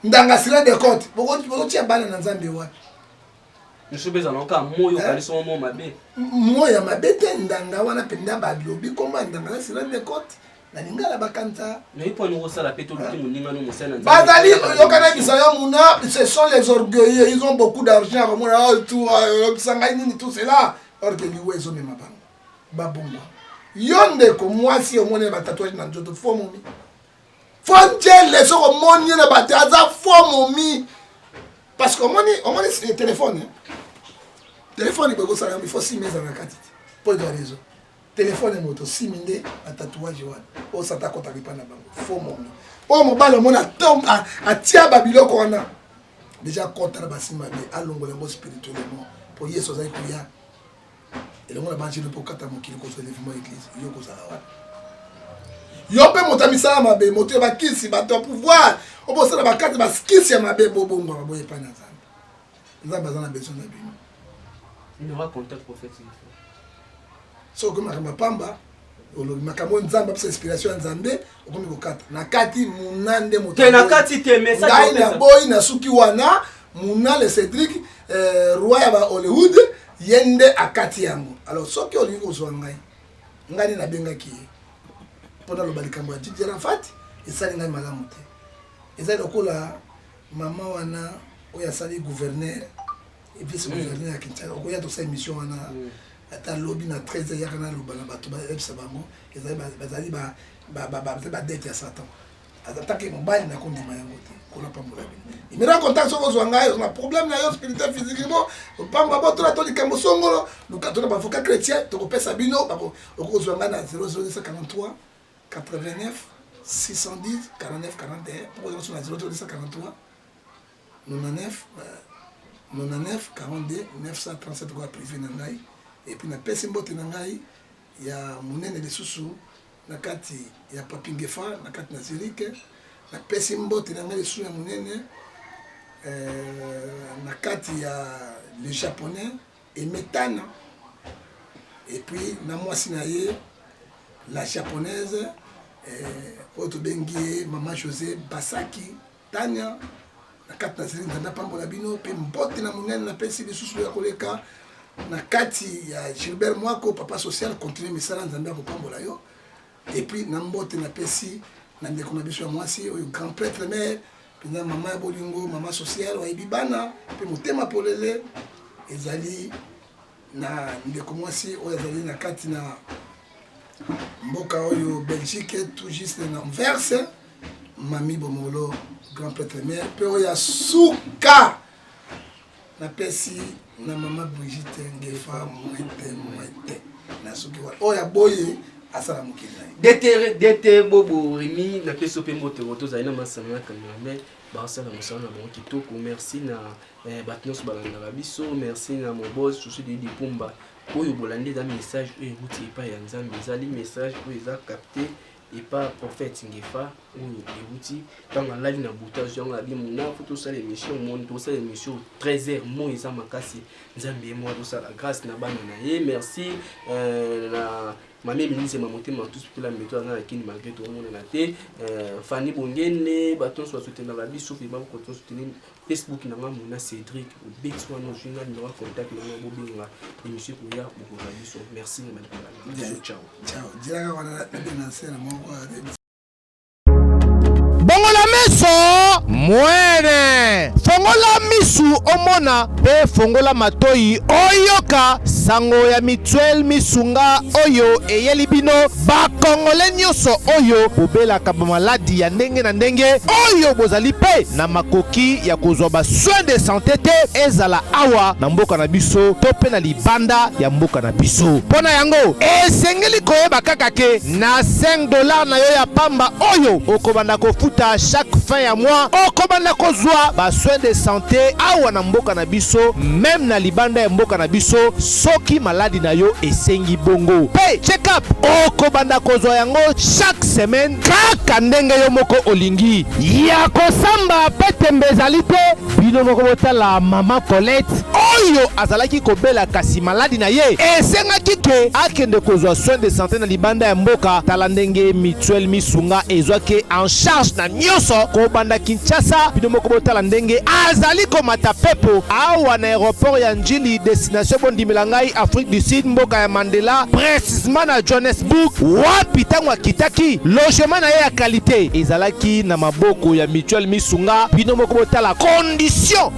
[SPEAKER 1] ndanga sila de cote bokotia bana na nzambe wapi moyo ya mabe te ndanga wana mpenza balobi koma ndanga na sila de cote na lingala bakanta bazali yokana bisa yo muna ce sont les orgueilleux ils ont beaucoup d'argent komona tout sangai nini tout cela or que liwe ezomema bango babongo yo ndeko mwasi omoni batatouage na nzoto fo momi fo njele soko omoni na bate aza fo momi parce que omoni téléphone téléphone bekosala il faut 6 000 na kati pour de raison téléphone moto 6 000 na tatouage wana o sata kota ripana bango fo momi o mobile omona tom atia babiloko wana déjà contre na basima be alongola ngo spirituellement pour yeso za ikuya elongo na banjilo pour kata mokili ko solever mo église yo ko sala wana yo pe motamisala mabe moto ba kisi ba to pouvoir obosala ba kati ba skisi ya mabe bobongo ba boye pa na nzambe nzambe azana besoin na bino
[SPEAKER 2] il aura contact prophétique
[SPEAKER 1] so comme ma pamba olobi makambo nzambe apesa inspiration ya nzambe okomi kokata na kati munande moto
[SPEAKER 2] te na kati te message
[SPEAKER 1] ngai na boy na suki wana munale Cédric roi ya ba Hollywood yende akati yango alors soki olingi kozwa ngai na bengaki pona loba likambo ya Didi Rafat esali ngai malamu te ezali lokola mama wana oyo asali gouverneur et vice gouverneur ya Kinshasa okoya tosa émission wana ata lobi na 13 yaka na loba na bato baebisa bango ezali bazali ba dette ya Satan atake mobali na kondima yango te kola pambola bino imira contact soko zwa ngai na problème na yo spirituel physiquement pamba boto na to likambo songolo lukato na bafoka chrétien tokopesa bino okozwa ngai na 0043 89 610 49 41 pour que sur la 0343 99 42 937 quoi privé na ngai et puis na pesi mbote na ngai ya munene lisusu na kati ya Papingefa na kati na Zurich na pesi mbote na ngai lisusu ya munene na kati ya le japonais et Metana et puis na mwasi na ye la japonaise oto bengi mama José Basaki Tania na kati na Zurich na pambola bino pe mbote na munene na pesi lisusu ya koleka na kati ya Gilbert Mwako papa social continue misala nzambe ya kopambola yo et puis na mbote na pesi na ndeko na biso ya mwasi oyo grand prêtre mère pina mama ya bolingo mama social wa ibibana pe motema polele ezali na ndeko mwasi oyo ezali na kati na mboka oyo Belgique tout juste na Anvers mami bomolo grand prêtre mère pe oyo suka na pesi na mama Brigitte Ngefa mwete na suki wa oya boye asala mokili
[SPEAKER 2] dete bobo rimi na peso pe moto to zaina masanga kamera basala musana bon kitoko merci na batnos balanda biso merci na mon boss souci de Pumba oyo bolandi da message e ruti pa ya nzambe ezali message oyo eza capté et pas prophète Ngefa ou Ebuti dans la live na boutage dans la vie mon photo ça l'émission mon tout ça l'émission 13h moi et ça makasi nzambe moi tout ça la grâce na bana na ye merci la mamie ministre ma monté ma tous pour la méthode dans laquelle malgré tout le monde na té Fanny Bongene baton soit soutenir la vie sauf et pas quand soutenir Facebook na mona Cédric ou big soit nos journal nous contact na bobinga émission pour ya pour la vie merci madame ciao
[SPEAKER 1] ciao dira wana na sena mo
[SPEAKER 6] bongola meso mwene fongola misu omona pe fongola matoi oyoka sango ya mituel misunga oyo eyeli bino bakongole nyonso oyo bobelaka bamaladi ya ndenge na ndenge oyo bozali pe na makoki ya kozwa basoin de santé te ezala awa na mboka na biso to pe na libanda ya mboka na biso mpona yango esengeli koyeba kaka ke na $5 na yo ya pamba oyo okobanda kofuta chaque fin ya mois okobanda kozwa basoin de santé awa na mboka na biso même na libanda ya mboka na biso so soki maladi na yo esengi bongo. Pe check-up okobanda kozwa yango chaque semaine kaka ndenge yo moko olingi. Ya kosamba pe tembe ezali te, bino moko botala mama Colette oyo azalaki kobela kasi maladi na ye esengaki ke akende kozwa soin de santé na libanda ya mboka. Tala ndenge mutuelle misunga ezwaki en charge na nyonso kobanda Kinshasa. Bino moko botala ndenge azali komata pepo awa na aéroport ya Njili destination bondimela ngai Afrique du Sud mboka ya Mandela, précisément na Johannesburg wapi tango akitaki logement na ye ya qualité ezalaki na maboko ya mutuelle misunga. Bino moko botala condition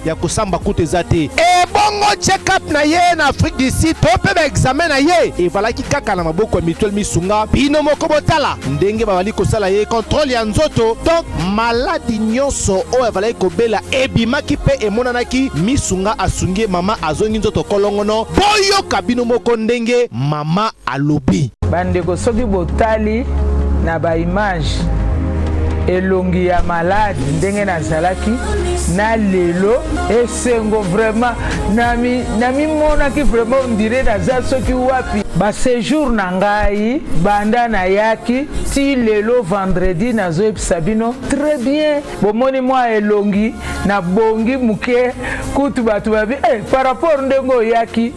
[SPEAKER 6] ya kosamba kutu ezate ebongo check-up na ye na Afrique du Sud to pe ba examen na ye evalaki kaka na maboko ya mutuelle misunga. Bino moko botala ndenge babali kosala ye contrôle ya nzoto. Donc maladi nyonso oyo evalaki kobela ebimaki pe emonanaki misunga asungi mama azongi nzoto kolongono. Boyoka bino moko ndenge mama alobi.
[SPEAKER 7] Bandeko soki botali na ba image elongi ya malade ndenge nazalaki na lelo esengo vraiment nami monaki vraiment ondire naza soki wapi. Ba séjour na ngai banda na yaki ti lelo vendredi nazoyebisa bino très bien. Bomoni mwa elongi na bongi muke kutu batu babi par rapport ndenge oyaki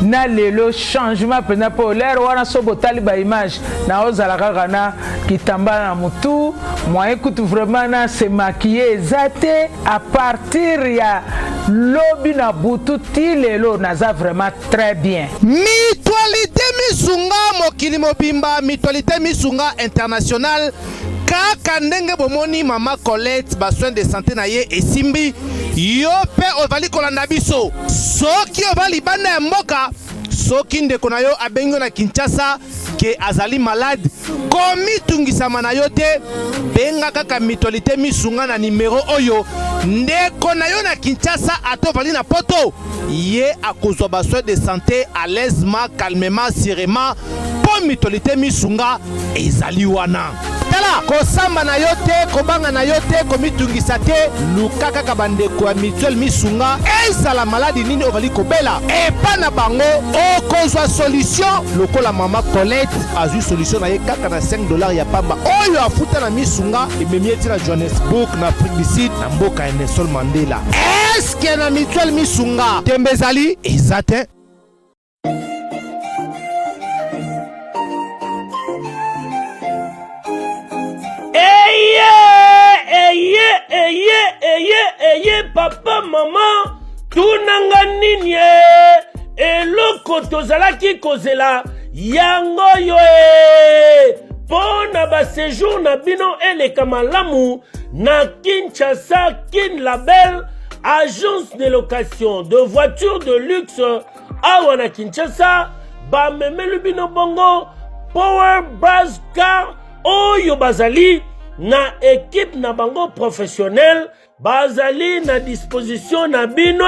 [SPEAKER 7] na lelo changement pena po l'air wana so botali ba image na ozala kaka na kitamba na mutu moyen kutu vraiment na se maquiller ezate à partir ya lobi na butu ti lelo naza vraiment très bien.
[SPEAKER 6] Mutualité misunga mokili mobimba, mutualité misunga international kaka ndenge bomoni mama Colette ba soin de santé na ye esimbi yo pe ovali kolanda biso soki ovali bana ya mboka soki ndeko na yo abengo na Kinshasa ke azali malade komitungisama na yo te benga kaka mutualité misunga na numero oyo ndeko na yo na Kinshasa atovali na poto ye akozwa ba soin de santé à l'aisement calmement sereinement po mutualité misunga ezali wana. Tala kosamba na yo te kobanga na yo te komitungisa te luka kaka bandeko ya mutuelle misunga ezala maladi nini ovali kobela epa na bango okozwa solution lokola mama Colette azwi solution na ye kaka na $5 ya pamba oyo afuta na misunga ememi eti na Johannesburg na Afrique du Sud na mboka ya Nelson Mandela. Eske na mutuelle misunga tembe ezali eza te?
[SPEAKER 3] Eye papa mama tunanga nini eloko tozalaki kozela yango yo pona ba séjour na bino eleka malamu na Kinshasa Kin Label, agence de location de voitures de luxe awa na Kinshasa. Ba memelu bino bongo Power Buzz Car oyo bazali na équipe na bango professionnel bazali na disposition na bino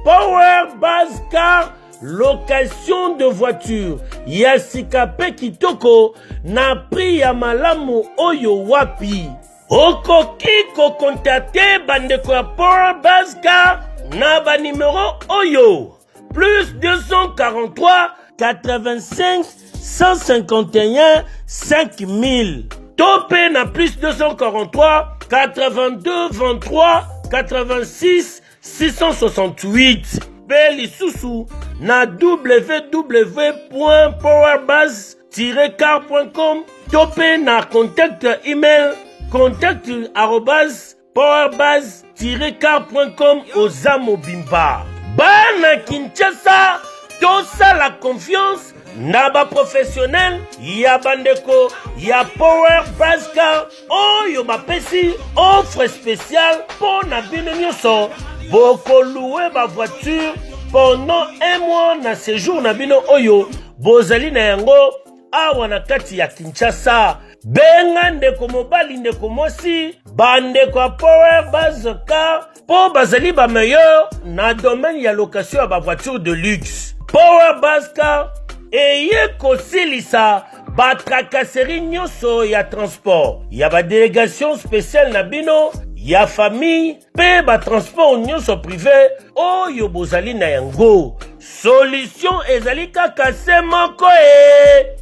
[SPEAKER 3] Power Buzz Car location de voiture ya sikape kitoko na prix ya malamu oyo wapi. Okoki ko contacter bandeko ya Power Buzz Car na ba numéro oyo plus 243 85 151 5000 topé na plus 243 82 23 86 668 Beli Susu na www.powerbuzz-car.com topé na contact email contact@powerbuzz-car.com Ozamo Bimba. Bana Kinshasa tosa la confiance na ba professionnel ya bandeko ya Power Buzz Car oyo bapesi offre spéciale pour na bino nyonso boko louer ba voiture pendant un mois na séjour na bino oyo bozali na yango awa na kati ya Kinshasa. Benga ndeko mobali ndeko mosi bandeko ya Power Buzz Car po bazali ba meilleur na domaine ya location ya ba voiture de luxe. Power Buzz Car eye kosilisa batrakaseri nyonso ya transport ya ba délégation spéciale na bino ya famille mpe batransport nyonso privé oyo bozali na yango. Solution ezali kaka se moko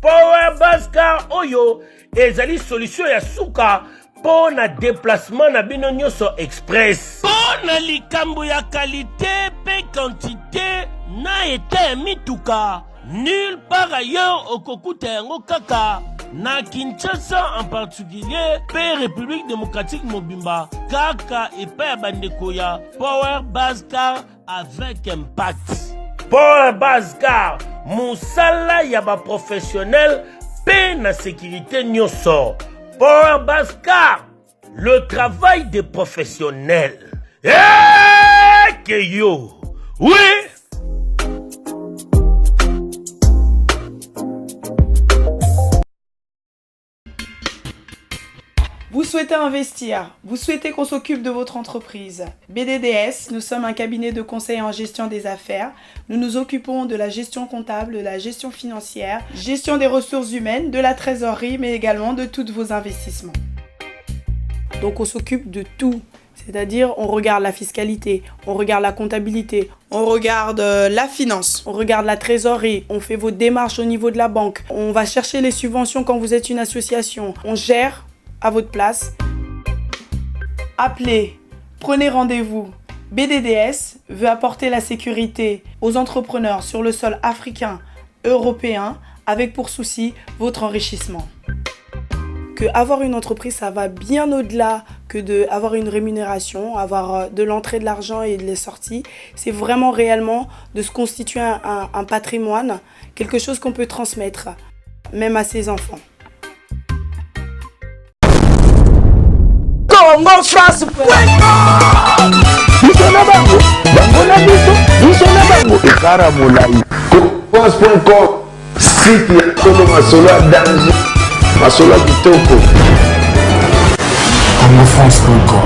[SPEAKER 3] Power Bus Car oyo ezali solution ya suka po na déplacement na bino nyonso express. Po na likambo ya qualité pe quantité na eta ya mituka. Nulle part ailleurs okokuta yango kaka na Kinshasa en particulier pe République démocratique mobimba kaka epai ya bandeko ya Power Bus Car avec impact. Power Bus Car musala ya ba professionnel pe na sécurité nyonso. Power Bus Car, le travail des professionnels. Que yo, oui.
[SPEAKER 4] Vous souhaitez investir, vous souhaitez qu'on s'occupe de votre entreprise. BDDS, nous sommes un cabinet de conseil en gestion des affaires. Nous nous occupons de la gestion comptable, de la gestion financière, gestion des ressources humaines, de la trésorerie, mais également de tous vos investissements. Donc on s'occupe de tout. C'est-à-dire, on regarde la fiscalité, on regarde la comptabilité, on regarde la finance, on regarde la trésorerie, on fait vos démarches au niveau de la banque, on va chercher les subventions quand vous êtes une association, on gère à votre place. Appelez, prenez rendez-vous. BDDS veut apporter la sécurité aux entrepreneurs sur le sol africain, européen, avec pour souci votre enrichissement. Que avoir une entreprise, ça va bien au-delà que d'avoir une rémunération, avoir de l'entrée de l'argent et de les sorties. C'est vraiment réellement de se constituer un patrimoine, quelque chose qu'on peut transmettre, même à ses enfants.
[SPEAKER 5] Congo France France.com site ya Solo Masolo danger Masolo kitoko. Congo France.com